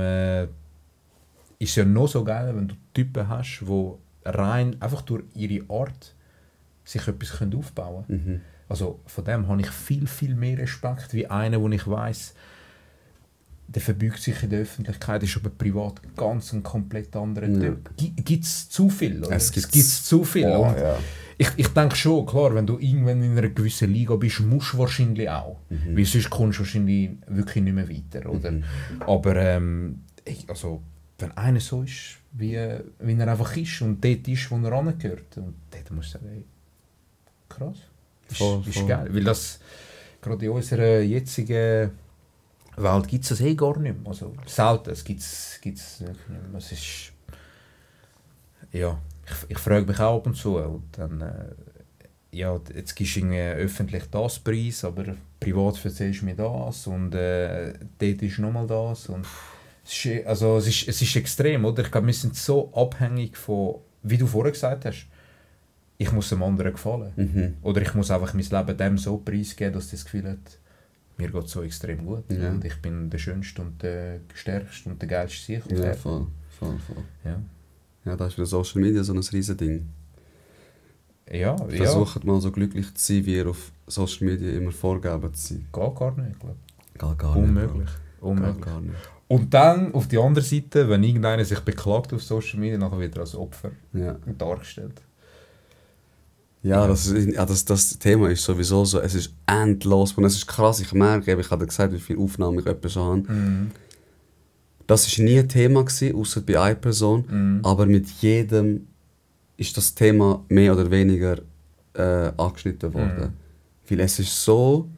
ist es ja noch so geil, wenn du Typen hast, die rein einfach durch ihre Art sich etwas aufbauen können. Also von dem habe ich viel, viel mehr Respekt wie einer, wo ich weiss, der verbeugt sich in der Öffentlichkeit, ist aber privat ganz ein komplett anderer Typ. Gibt es zu viel? Oder? Es gibt zu viel. Oh, ja. Ich denke schon, klar, wenn du irgendwann in einer gewissen Liga bist, musst du wahrscheinlich auch. Weil sonst kommst du wahrscheinlich wirklich nicht mehr weiter. Oder? Aber also, wenn einer so ist, wie er einfach ist und dort ist, wo er angehört, und dort musst du sagen, hey, krass. Ist geil. Weil das gerade in unserer jetzigen Welt gibt es das gar nicht mehr. Also selten, es gibt's nicht mehr. Es ist, ja, ich frage mich auch ab und zu. Und dann, ja, jetzt gibst du öffentlich das Preis, aber privat erzählst du mir das und dort ist nochmal das. Und es ist extrem, oder? Ich glaube, wir sind so abhängig von, wie du vorher gesagt hast, ich muss dem anderen gefallen. Oder ich muss einfach mein Leben dem so preisgeben, dass das Gefühl hat, mir geht es so extrem gut. Ja. Und ich bin der Schönste und der Stärkste und der Geilste sicher. Ja, voll. Ja, da ist für Social Media so ein riesen Ding. Ja, versucht mal so glücklich zu sein, wie ihr auf Social Media immer vorgeben zu sein. Geht gar nicht, glaube ich. Geht gar nicht. Unmöglich. Gar nicht. Und dann auf die andere Seite, wenn irgendeiner sich beklagt auf Social Media, nachher wird er als Opfer dargestellt. Ja, das Thema ist sowieso so, es ist endlos und es ist krass, ich merke, ich habe gesagt, wie viele Aufnahmen ich etwa schon habe. Das war nie ein Thema, außer bei einer Person, aber mit jedem ist das Thema mehr oder weniger angeschnitten worden. Weil es ist so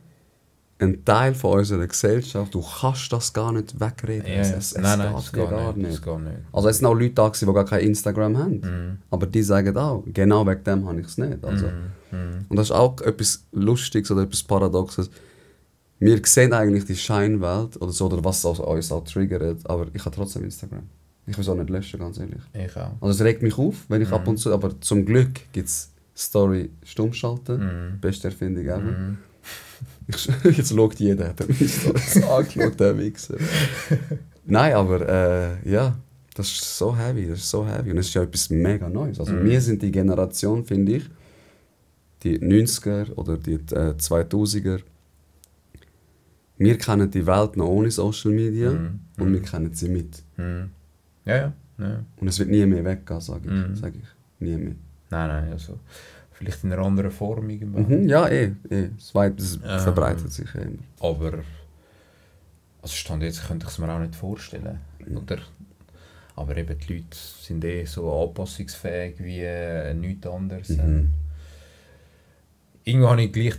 ein Teil von unserer Gesellschaft, du kannst das gar nicht wegreden. Ja, Es nein, das geht gar nicht. nicht. Das geht nicht. Also es sind auch Leute da, die gar kein Instagram haben. Aber die sagen auch, genau wegen dem habe ich es nicht. Also. Und das ist auch etwas Lustiges oder etwas Paradoxes. Wir sehen eigentlich die Scheinwelt oder so, oder was uns auch triggert, aber ich habe trotzdem Instagram. Ich will es auch nicht löschen, ganz ehrlich. Ich auch. Also es regt mich auf, wenn ich ab und zu, aber zum Glück gibt es Story stummschalten. Beste Erfindung ever. Jetzt schaut jeder, der meine Stories angeschaut, der Wichser. Nein, aber ja, das ist so heavy, Und es ist ja etwas mega Neues. Also wir sind die Generation, finde ich, die 90er oder die 2000er. Wir kennen die Welt noch ohne Social Media und wir kennen sie mit. Ja. Und es wird nie mehr weggehen, sage ich. Nie mehr. Nein, also vielleicht in einer anderen Form irgendwann. Ja, das verbreitet sich immer. Aber also Stand jetzt könnte ich es mir auch nicht vorstellen. Oder? Aber eben die Leute sind so anpassungsfähig wie nichts anderes. Irgendwo habe ich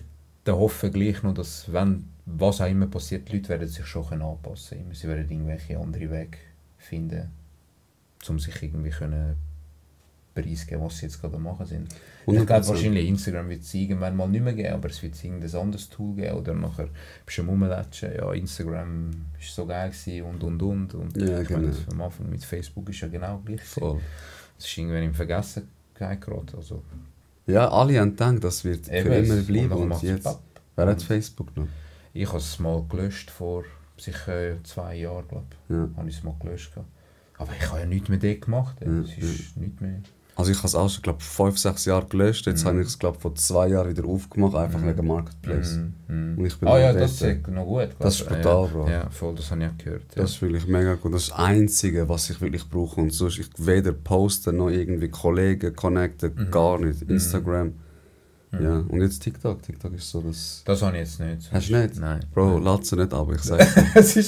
den Hoffen gleich noch, dass wenn was auch immer passiert, die Leute werden sich schon anpassen können. Sie werden irgendwelche andere Wege finden, um sich irgendwie preisgeben, was sie jetzt gerade machen sind. Ich glaube wahrscheinlich Instagram wird es irgendwann mal nicht mehr geben, aber es wird irgendein anderes Tool geben oder nachher bist du am Rumlatschen, ja Instagram ist so geil gewesen und. Ja, ich genau. meine, am Anfang mit Facebook ist ja genau gleich. Voll. Das ist irgendwann im Vergessen geraten. Also, Ja, alle haben gedacht, das wird für immer bleiben. Und jetzt, wer hat Facebook noch? Ich habe es mal gelöscht vor sicher 2 Jahren, glaube ich. Ja. Habe ich es mal gelöscht. Aber ich habe ja nichts mehr dort gemacht. Es ist nichts mehr. Also ich habe es auch schon, glaube 5-6 Jahre gelöscht. Jetzt habe ich es, glaube vor 2 Jahren wieder aufgemacht, einfach wegen Marketplace. Und ich bin ja, dort. das ist noch gut. Das ist brutal, Bro. Ja, voll, das habe ich auch gehört. Ja. Das ist wirklich mega gut. Das ist das Einzige, was ich wirklich brauche. Und sonst, ich weder posten noch irgendwie Kollegen connecten, gar nicht. Instagram. Ja, und jetzt TikTok. TikTok ist so das... Das habe ich jetzt nicht. Hast du nicht? Nein. Bro, lass sie nicht ab, ich sag's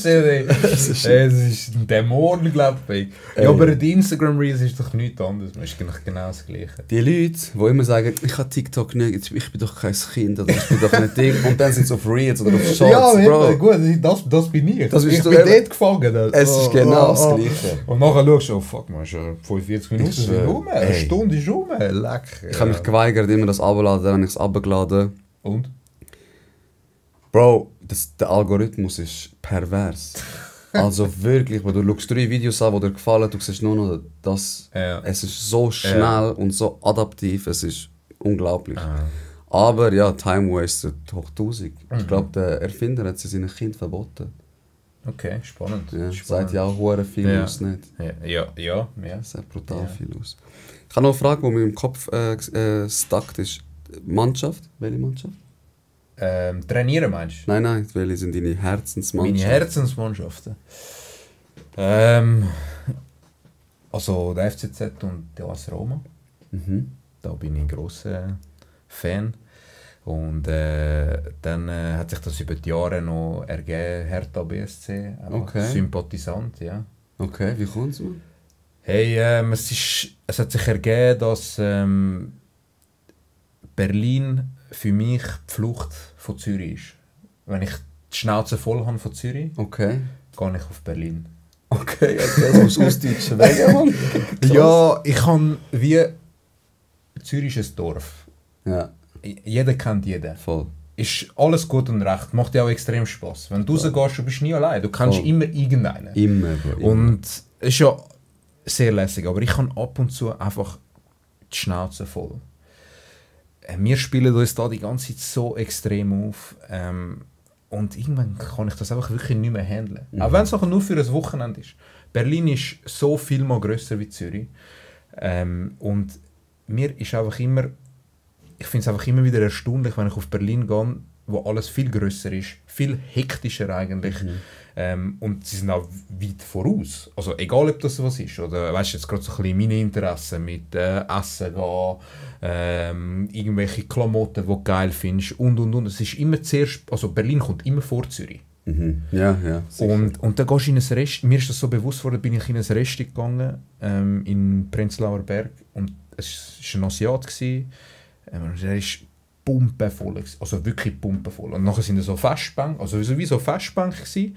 dir. Es ist ein Dämon, glaube ich. Ja, aber die Instagram Reels ist doch nichts anderes. Es ist genau das Gleiche. Die Leute, die immer sagen, ich habe TikTok nicht, ich bin doch kein Kind oder ich bin doch nicht Ding. Und dann sind sie auf Reels oder auf Shorts, ja, Bro. Gut, das bin ich. Das ich bist bin du dort gefangen. Es ist genau das Gleiche. Und nachher schaust du, oh fuck, man, schon 45 Minuten Ich sind rum. Eine ey. Stunde ist rum. Leck. Ich habe mich geweigert, immer das abzuladen, dann habe ich es abgeladen. Und? Bro, der Algorithmus ist pervers. Also wirklich, wenn du schaust 3 Videos an, die dir gefallen, du siehst nur noch das. Ja. Es ist so schnell und so adaptiv, es ist unglaublich. Ah. Aber ja, Time wasted hoch 1000. Ich glaube, der Erfinder hat es seinen Kind verboten. Okay, spannend. Ja, spannend. sagt ja auch hure viel Ja. aus, nicht? Ja. Das sagt brutal Ja. viel aus. Ich habe noch eine Frage, die mir im Kopf stuckt ist. Mannschaft? Welche Mannschaft? Trainieren meinst du? Nein, welche sind deine Herzensmannschaften? Meine Herzensmannschaften? Also der FCZ und der AS Roma. Mhm. Da bin ich ein grosser Fan. Und dann hat sich das über die Jahre noch ergeben, Hertha BSC. Einfach Okay. Sympathisant, ja. Okay, wie kommt's, man? Hey, es hat sich ergeben, dass Berlin für mich die Flucht von Zürich ist. Wenn ich die Schnauze voll habe von Zürich, Okay. gehe ich auf Berlin. Okay, das musst du ausdeutschen. Wegen, Mann. Ja, ich kann wie... Zürich ist ein Dorf. Ja, Jeder kennt jeden. voll. Ist alles gut und recht. Macht dir auch extrem Spass. Wenn du rausgehst, du bist nie allein. Du kennst Voll. immer irgendeinen. Immer, Bro. Immer. Und es ist ja sehr lässig, aber ich habe ab und zu einfach die Schnauze voll. Wir spielen uns da die ganze Zeit so extrem auf. Und irgendwann kann ich das einfach wirklich nicht mehr handeln. Auch wenn es auch nur für ein Wochenende ist. Berlin ist so viel mal grösser wie Zürich. Und mir ist einfach immer... Ich finde es einfach immer wieder erstaunlich, wenn ich auf Berlin gehe, wo alles viel grösser ist, viel hektischer eigentlich. Und sie sind auch weit voraus. Also egal, ob das was ist. Oder weißt du, jetzt gerade so ein bisschen meine Interessen mit Essen gehen, irgendwelche Klamotten, die du geil findest und. Es ist immer zuerst, also Berlin kommt immer vor Zürich. Mhm. Ja. sicher. Und dann gehst du in ein Rest. Mir ist das so bewusst worden, bin ich in ein Rest gegangen, in Prenzlauer Berg. Und es war ein Asiat. Der war pumpenvoll gewesen. Also wirklich pumpenvoll. Und nachher sind da so Festbänke, also wie so Festbänke gewesen.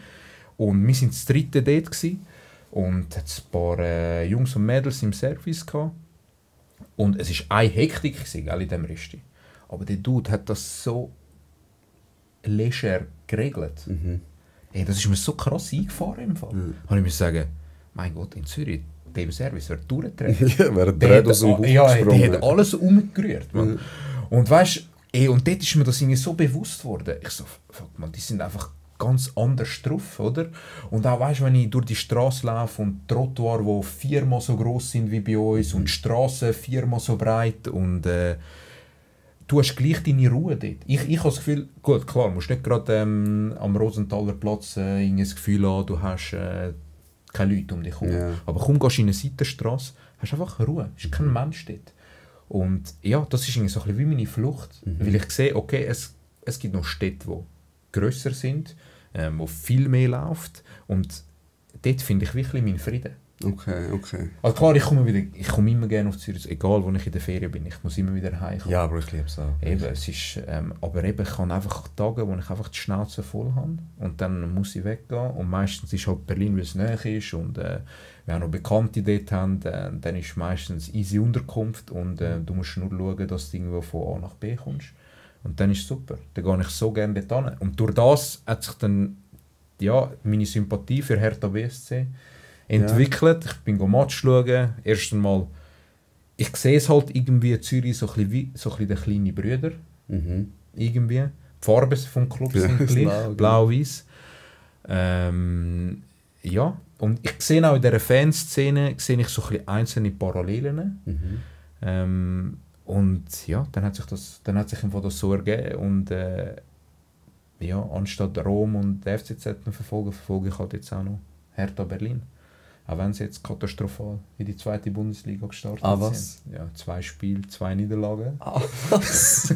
Und wir sind das dritte dort gewesen. Und hat ein paar Jungs und Mädels im Service gehabt. Und es war eine Hektik gewesen, gell, in diesem Resti. Aber der Dude hat das so leger geregelt. Hey, das ist mir so krass eingefahren im Fall. Habe ich mir sagen, mein Gott, in Zürich, dem Service wird durchgedreht. Ja, wer dreht aus dem Buch gesprungen. Der hat alles umgerührt. Man. Und weißt du, und dort ist mir das irgendwie so bewusst worden. Ich so, fuck man, die sind einfach ganz anders drauf, oder? Und auch, weißt du, wenn ich durch die Straße laufe und Trottoir, die 4-mal so gross sind wie bei uns und die Straßen 4-mal so breit und du hast gleich deine Ruhe dort. Ich habe das Gefühl, gut, klar, du musst nicht gerade am Rosenthaler Platz das Gefühl haben, du hast keine Leute um dich herum. Yeah. Aber komm, gehst in eine Seitenstrasse, hast einfach Ruhe, es ist kein Mensch dort. Und ja, das ist irgendwie so ein bisschen wie meine Flucht, weil ich sehe, okay, es gibt noch Städte, die grösser sind, wo viel mehr läuft und dort finde ich wirklich meinen Frieden. Okay. Also klar, ich komme immer gerne auf Zürich, egal wo ich in der Ferien bin, ich muss immer wieder heimkommen. Ja, aber ich liebe es auch. Eben, es ist, aber eben, ich kann einfach Tage, wo ich einfach die Schnauze voll habe und dann muss ich weggehen und meistens ist halt Berlin, weil es näher ist und wir auch noch Bekannte dort haben, dann ist meistens easy Unterkunft und du musst nur schauen, dass du irgendwo von A nach B kommst. Und dann ist es super. Dann gehe ich so gerne dort hin. Und durch das hat sich dann meine Sympathie für Hertha BSC entwickelt. Ich bin Match schauen. Erst einmal, ich sehe es halt irgendwie in Zürich so ein bisschen wie so ein bisschen der kleine Brüder. Irgendwie. Die Farben vom Club sind gleich. Blau-Weiß. Ja. Und ich sehe auch in dieser Fanszene so ein bisschen einzelne Parallelen. Und ja, dann hat sich das so ergeben und anstatt Rom und FCZ verfolge ich halt jetzt auch noch Hertha Berlin. Auch wenn sie jetzt katastrophal in die 2. Bundesliga gestartet sind. Ja, 2 Spiele, 2 Niederlagen. Was?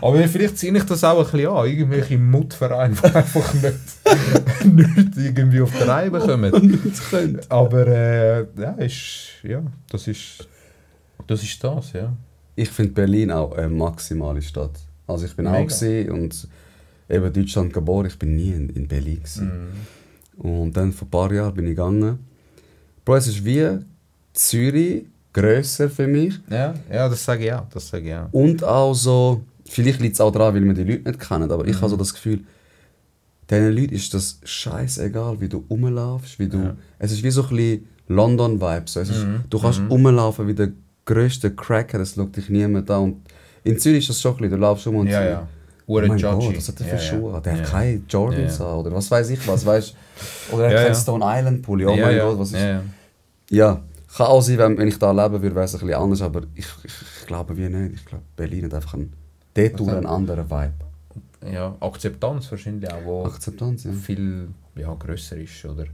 Aber vielleicht ziehe ich das auch ein bisschen an. Irgendwelche Muttvereine, die einfach nicht irgendwie auf die Reihe bekommen. Aber das ist das, ja. Ich finde Berlin auch eine maximale Stadt. Also ich bin auch gewesen und eben Deutschland geboren, ich bin nie in Berlin gewesen. Und dann vor ein paar Jahren bin ich gegangen. Bro, es ist wie Zürich, grösser für mich. Ja, das sage ich auch. Und auch so, vielleicht liegt es auch daran, weil wir die Leute nicht kennen, aber ich habe so das Gefühl, diesen Leuten ist das scheißegal, wie du rumlaufst, es ist wie so ein bisschen London-Vibe. So. Du kannst rumlaufen wie der grösste Cracker, das schaut dich niemand an. Und in Zürich ist das schon ein bisschen, du laufst um und ja. Oh mein Gott, was hat der für Schuhe? Der hat keine Jordans an oder was weiß ich was, weißt du? Oder er hat keinen Stone Island Pulli, oh mein Gott, was ist... Ja, kann auch sein, wenn ich da leben würde, wäre es ein bisschen anders, aber ich glaube wie nicht. Ich glaube, Berlin hat einfach einen anderen Vibe. Ja, Akzeptanz wahrscheinlich auch, wo viel grösser ist, oder...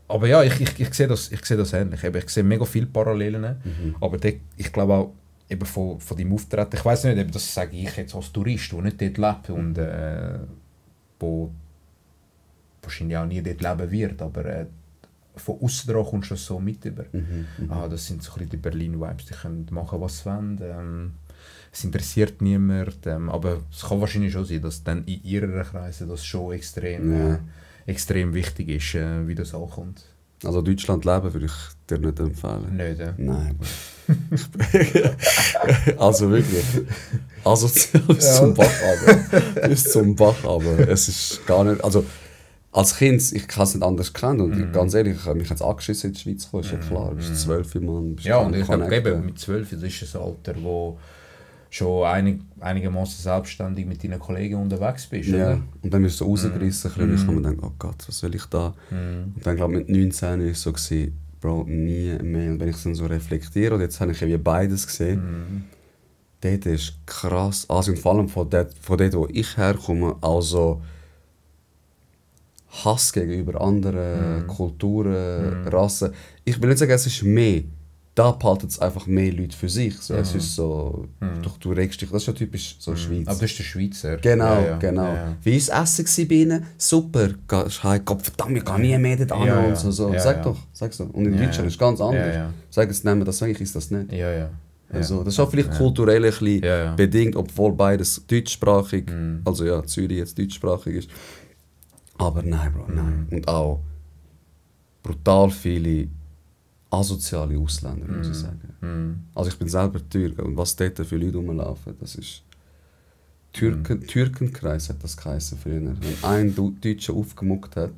Aber ja, ich sehe das ähnlich. Ich sehe mega viele Parallelen, aber ich glaube auch, eben von deinem Auftreten, ich weiss nicht, das sage ich jetzt als Tourist, der nicht dort lebt und wo wahrscheinlich auch nie dort leben wird, aber von außen dran kommst du das so mit über. Das sind so ein bisschen die Berlin-Vibes, die können machen, was sie wollen. Es interessiert niemand, aber es kann wahrscheinlich schon sein, dass dann in ihren Kreisen das schon extrem wichtig ist, wie das ankommt. Also Deutschland leben würde ich dir nicht empfehlen. Nicht, ja? Nein. Also wirklich. Also bis zum Bach, aber es ist gar nicht... Also als Kind, ich habe es nicht anders gekannt und ganz ehrlich, mich hat es angeschissen in die Schweiz gekommen, ist ja klar. Du bist 12, Mann. Ja, und ich glaube eben, mit 12, das ist ein Alter, wo schon einigermaßen selbstständig mit deinen Kollegen unterwegs bist. Ja, oder? und dann wirst du rausgerissen und ich habe mir gedacht, oh Gott, was will ich da? Und dann glaube ich mit 19 war es so, Bro, nie mehr. Und wenn ich es dann so reflektiere, und jetzt habe ich wie beides gesehen, dort ist krass, also vor allem von dort, wo ich herkomme, also Hass gegenüber anderen Kulturen, Rassen. Ich will nicht sagen, es ist mehr. Da behalten es einfach mehr Leute für sich. So, es ist so, du regst dich, das ist ja typisch so Schweiz. Aber das ist der Schweizer. Genau. Wie war das Essen bei ihnen? Super, gehst heim, Gott verdammt, ich gehe nie mehr dort an und so. Sag's doch. Und in Deutschland ist es ganz anders. Sag es, nehmen wir das weg, ist das nicht. Also, das ist auch vielleicht kulturell ein bisschen Ja. bedingt, obwohl beides deutschsprachig, also ja, Zürich jetzt deutschsprachig ist. Aber nein, Bro, nein. Und auch brutal viele asoziale Ausländer, muss ich sagen. Also ich bin selber Türke und was dort für Leute rumlaufen, das ist... Türkenkreis hat das geheißen früher. Wenn ein Deutscher aufgemuckt hat,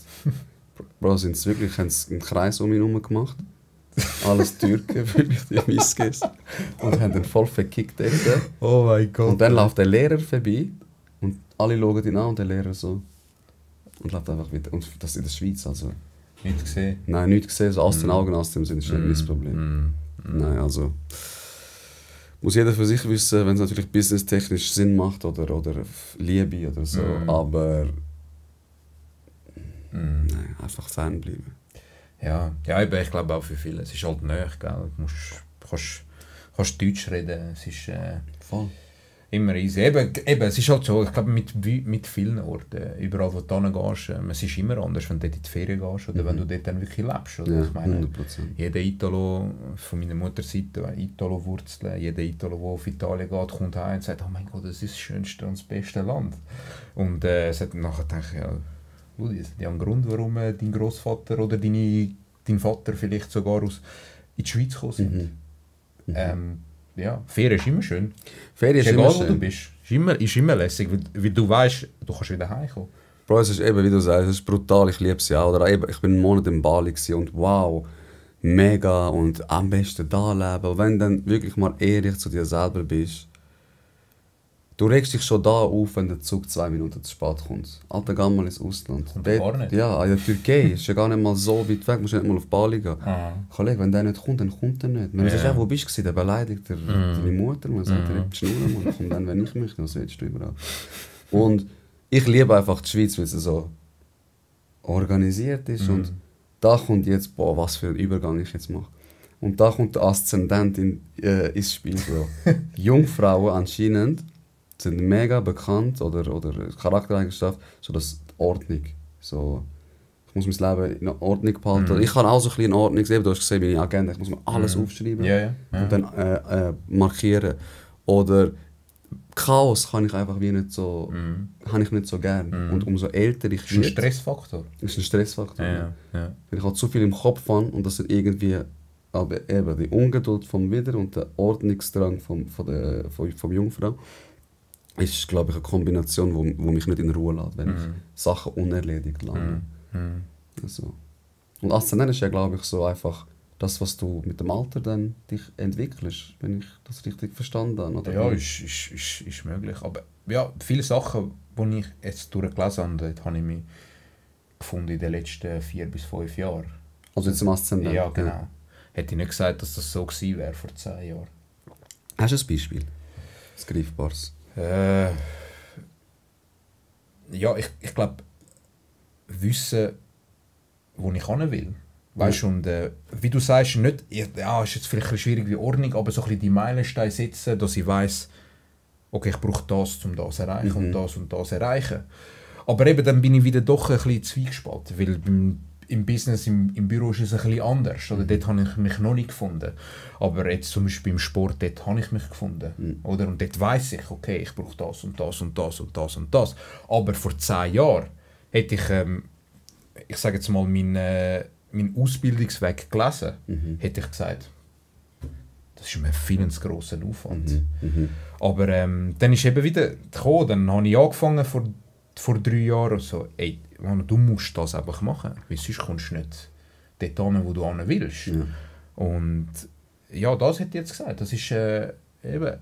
Bro, haben sie einen Kreis um ihn herum gemacht. Alles Türken, wirklich die Miskes. Und haben dann voll verkickt dort. Oh mein Gott. Und dann läuft der Lehrer vorbei und alle schauen ihn an und der Lehrer so. Und läuft einfach wieder. Und das in der Schweiz, also... Nicht gesehen? Nein, nicht gesehen, so aus den Augen, aus dem Sinn, ist nicht mein Problem. Nein, also... Muss jeder für sich wissen, wenn es natürlich businesstechnisch Sinn macht oder Liebe oder so, aber... Nein, einfach fernbleiben. Ja, eben, ich glaube auch für viele. Es ist halt näher, gell? Du kannst Deutsch reden, es ist Voll. immer easy. Eben, es ist halt so, ich glaube mit vielen Orten, überall wo du hingehst, es ist immer anders, wenn du dort in die Ferien gehst oder wenn du dort dann wirklich lebst. Oder? Ja, Ich meine, 100%. jeder Italo von meiner Mutterseite, Italo-Wurzeln, jeder Italo, der auf Italien geht, kommt heim und sagt, oh mein Gott, das ist das schönste und das beste Land. Und nachher denke ich, ja, Udi, es hat ja einen Grund, warum dein Großvater oder dein Vater vielleicht sogar in die Schweiz gekommen sind. Ja, Ferien ist immer schön. Ferien ist egal, immer wo du schön. bist. Ist immer lässig, weil du weißt, du kannst wieder heimkommen. Bro, es ist eben, wie du sagst, es ist brutal, ich liebe es ja. Oder eben, ich bin einen Monat in Bali und wow, mega und am besten da leben. Aber wenn du dann wirklich mal ehrlich zu dir selber bist, du regst dich schon da auf, wenn der Zug 2 Minuten zu spät kommt. Alter, geh mal ins Ausland. Kommt gar nicht. Ja, in der Türkei ist ja gar nicht mal so weit weg, musst nicht mal auf Bali gehen. Ah. Kollege, wenn der nicht kommt, dann kommt er nicht. Wenn du sagst, wo bist du, dann beleidigt er deine Mutter, man sagt, er Schnurren, man kommt dann, wenn ich mich, dann redest du überall. Und ich liebe einfach die Schweiz, weil sie so organisiert ist und da kommt jetzt, boah, was für ein Übergang ich jetzt mache. Und da kommt der Aszendent ins Spiel, Bro. Jungfrauen anscheinend sind mega bekannt oder Charaktereigenschaft, so das Ordnung. So, ich muss mein Leben in Ordnung behalten. Ich kann auch so ein bisschen in Ordnung sehen, du hast gesehen, meine Agenda, ich muss mir alles aufschreiben Ja. und dann markieren. Oder Chaos kann ich einfach wie nicht so, habe ich nicht so gern. Und umso älter ich Das ist ein Stressfaktor. ist ein Stressfaktor. Ja. Wenn ich halt zu viel im Kopf habe und das sind irgendwie aber eben die Ungeduld vom Widder und der Ordnungsdrang vom Jungfrau ist, glaube ich, eine Kombination, wo mich nicht in Ruhe lässt, wenn ich Sachen unerledigt lasse. Also. Und Aszendent ist ja, glaube ich, so einfach das, was du mit dem Alter dann dich entwickelst, wenn ich das richtig verstanden habe. Oder? Ja, ist möglich. Aber ja, viele Sachen, die ich jetzt durchgelesen habe, dort habe ich mich gefunden in den letzten 4 bis 5 Jahren. Also jetzt im Aszendent? Ja, genau. Hätte ich nicht gesagt, dass das so gewesen wäre vor 10 Jahren. Hast du ein Beispiel? Ein greifbares? Ja, ich glaube, wissen, wo ich hin will. Weißt du, und wie du sagst, nicht, ja, ist jetzt vielleicht ein bisschen schwierig wie Ordnung, aber so ein bisschen die Meilensteine setzen, dass ich weiss, okay, ich brauche das, um das zu erreichen und das erreichen. Aber eben, dann bin ich wieder doch ein bisschen zwiegespalten, weil im Business, im Büro ist es ein bisschen anders. Oder? Dort habe ich mich noch nicht gefunden. Aber jetzt zum Beispiel im Sport, dort habe ich mich gefunden. Oder? Und dort weiss ich, okay, ich brauche das und das und das und das und das. Aber vor 10 Jahren hätte ich sage jetzt mal, meinen Ausbildungsweg gelesen, hätte ich gesagt, das ist mir viel zu grosser Aufwand. Aber dann ist eben wieder gekommen, dann habe ich angefangen vor 3 Jahren und so, ey, Mann, du musst das einfach machen, weil sonst kommst du nicht dort hin, wo du hin willst. Ja. Und ja, das hätte ich jetzt gesagt, das ist eben,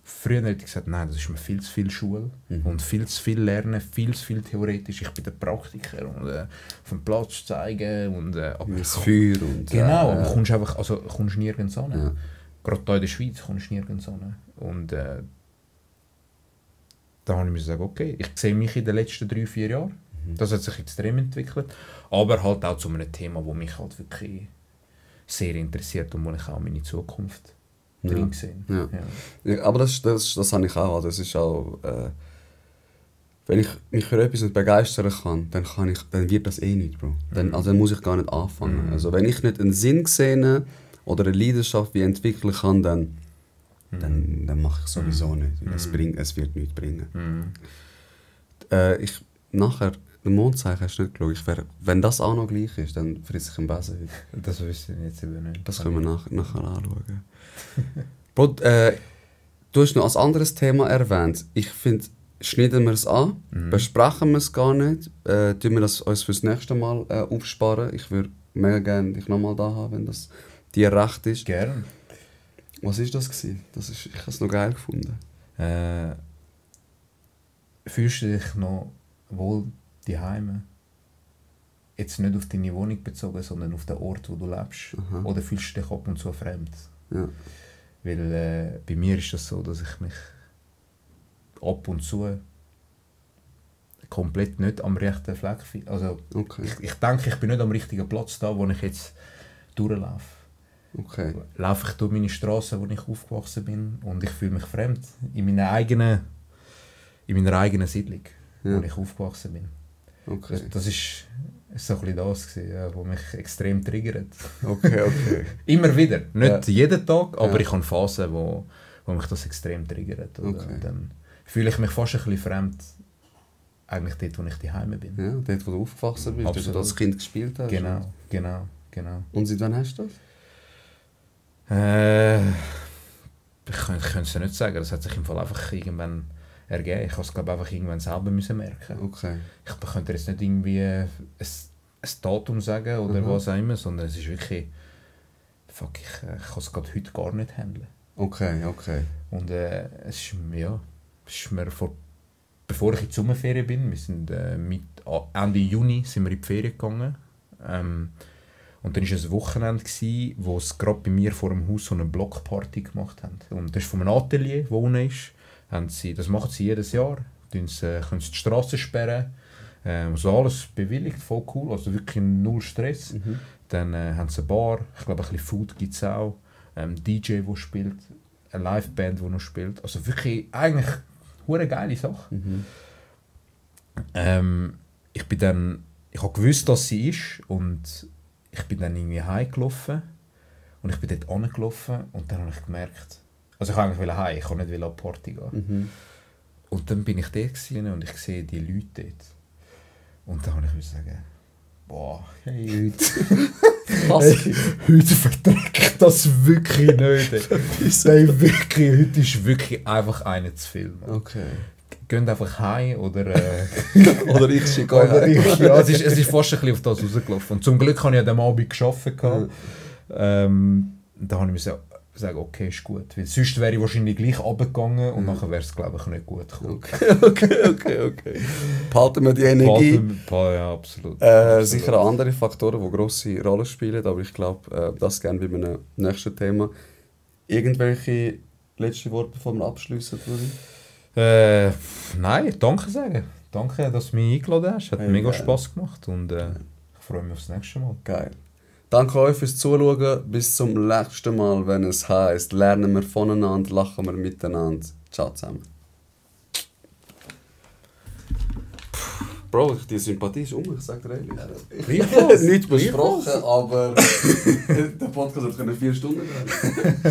früher hätte ich gesagt, nein, das ist mir viel zu viel Schule und viel zu viel Lernen, viel zu viel theoretisch, ich bin der Praktiker und auf dem Platz zeigen und aber das Feuer und... Genau, aber kommst einfach, also kommst nirgends hin. Ja. Gerade hier in der Schweiz kommst du nirgends hin. Und da habe ich mir gesagt, okay, ich sehe mich in den letzten 3-4 Jahren. Das hat sich extrem entwickelt. Aber halt auch zu einem Thema, das mich halt wirklich sehr interessiert und wo ich auch meine Zukunft drin sehe. Ja. Ja, aber das habe ich auch. Das ist auch wenn ich mich für etwas nicht begeistern kann, dann wird das eh nicht, Bro. Dann muss ich gar nicht anfangen. Also wenn ich nicht einen Sinn sehe oder eine Leidenschaft wie entwickeln kann, dann dann mache ich es sowieso nicht. Es wird nichts bringen. Nachher, den Mondzeichen hast du nicht geschaut. Wenn das auch noch gleich ist, dann frisst ich einen Besen. Das wüsste ich jetzt eben nicht. Das können wir nachher anschauen. Bro, du hast noch ein anderes Thema erwähnt. Ich finde, schneiden wir es an, besprechen wir es gar nicht, tun wir das uns fürs nächste Mal aufsparen. Ich würde mega gerne dich nochmal da haben, wenn das dir recht ist. Gerne. Was war das gewesen? Ich habe es noch geil gefunden. Fühlst du dich noch wohl daheim? Jetzt nicht auf deine Wohnung bezogen, sondern auf den Ort, wo du lebst? Aha. Oder fühlst du dich ab und zu fremd? Ja. Weil bei mir ist das so, dass ich mich ab und zu komplett nicht am rechten Fleck finde. Also Okay. ich denke, ich bin nicht am richtigen Platz da, wo ich jetzt durchlaufe. Okay. Laufe ich durch meine Straße, wo ich aufgewachsen bin, und ich fühle mich fremd in meiner eigenen Siedlung, Ja. wo ich aufgewachsen bin. Okay. Das ist so ein bisschen das gewesen, ja, was mich extrem triggert. Okay. Immer wieder, nicht Ja. jeden Tag, aber Ja. ich habe Phasen, wo mich das extrem triggert. Oder? Okay. Und dann fühle ich mich fast ein bisschen fremd, eigentlich dort, wo ich daheim bin. Ja, dort, wo du aufgewachsen bist, Absolut. wo du als Kind gespielt hast. Genau. Und seit wann hast du das? Ich könnte es ja nicht sagen, das hat sich im Fall einfach irgendwann ergeben. Ich habe es, glaube ich, einfach irgendwann selber müssen merken. Okay. Ich könnte jetzt nicht irgendwie ein Datum sagen oder was auch immer, sondern es ist wirklich, ich kann es gerade heute gar nicht handeln. Okay. Und es ist mir bevor ich in die Sommerferien bin, wir sind Ende Juni sind wir in die Ferien gegangen. Und dann war es ein Wochenende, wo es gerade bei mir vor dem Haus so eine Blockparty gemacht haben. Und das ist von einem Atelier, das unten ist. Das machen sie jedes Jahr. Können sie die Straße sperren. Also alles bewilligt, voll cool. Also wirklich null Stress. Dann haben sie eine Bar, ich glaube ein bisschen Food gibt es auch. DJ, der spielt. Eine Liveband, die noch spielt. Also wirklich eigentlich eine geile Sache. Ich habe gewusst, dass sie ist, und ich bin dann irgendwie heimgelaufen und ich bin dort angelaufen und dann habe ich gemerkt, also ich wollte eigentlich heim, ich wollte nicht an die Party gehen. Und dann bin ich dort gewesen und ich sehe die Leute dort. Und dann habe ich sagen, boah, hey, heute verträgt das wirklich nicht. Hey, wirklich, heute ist wirklich einfach einer zu viel. Man. Okay. Geht einfach heim oder... Oder ich schicke Oder euch heim. ja, es ist fast ein bisschen auf das rausgelaufen. Und zum Glück habe ich an dem Abend gearbeitet. Da habe ich mir sagen, okay, ist gut. Weil sonst wäre ich wahrscheinlich gleich runtergegangen und nachher wäre es, glaube ich, nicht gut gekommen. Okay. Behalten wir die Energie. Ja, absolut. Sicher auch andere Faktoren, die eine grosse Rolle spielen, aber ich glaube, das gerne bei einem nächsten Thema. Irgendwelche letzten Worte, bevor wir abschließen, Rudi? Nein, danke sagen. Danke, dass du mich eingeladen hast. Hat mega Spass gemacht und ich freue mich aufs nächste Mal. Geil. Danke euch fürs Zuschauen. Bis zum nächsten Mal, wenn es heisst, lernen wir voneinander, lachen wir miteinander. Ciao zusammen. Bro, die Sympathie ist ich sag dir ehrlich. Nicht besprochen, aber der Podcast hat 4 Stunden gehen.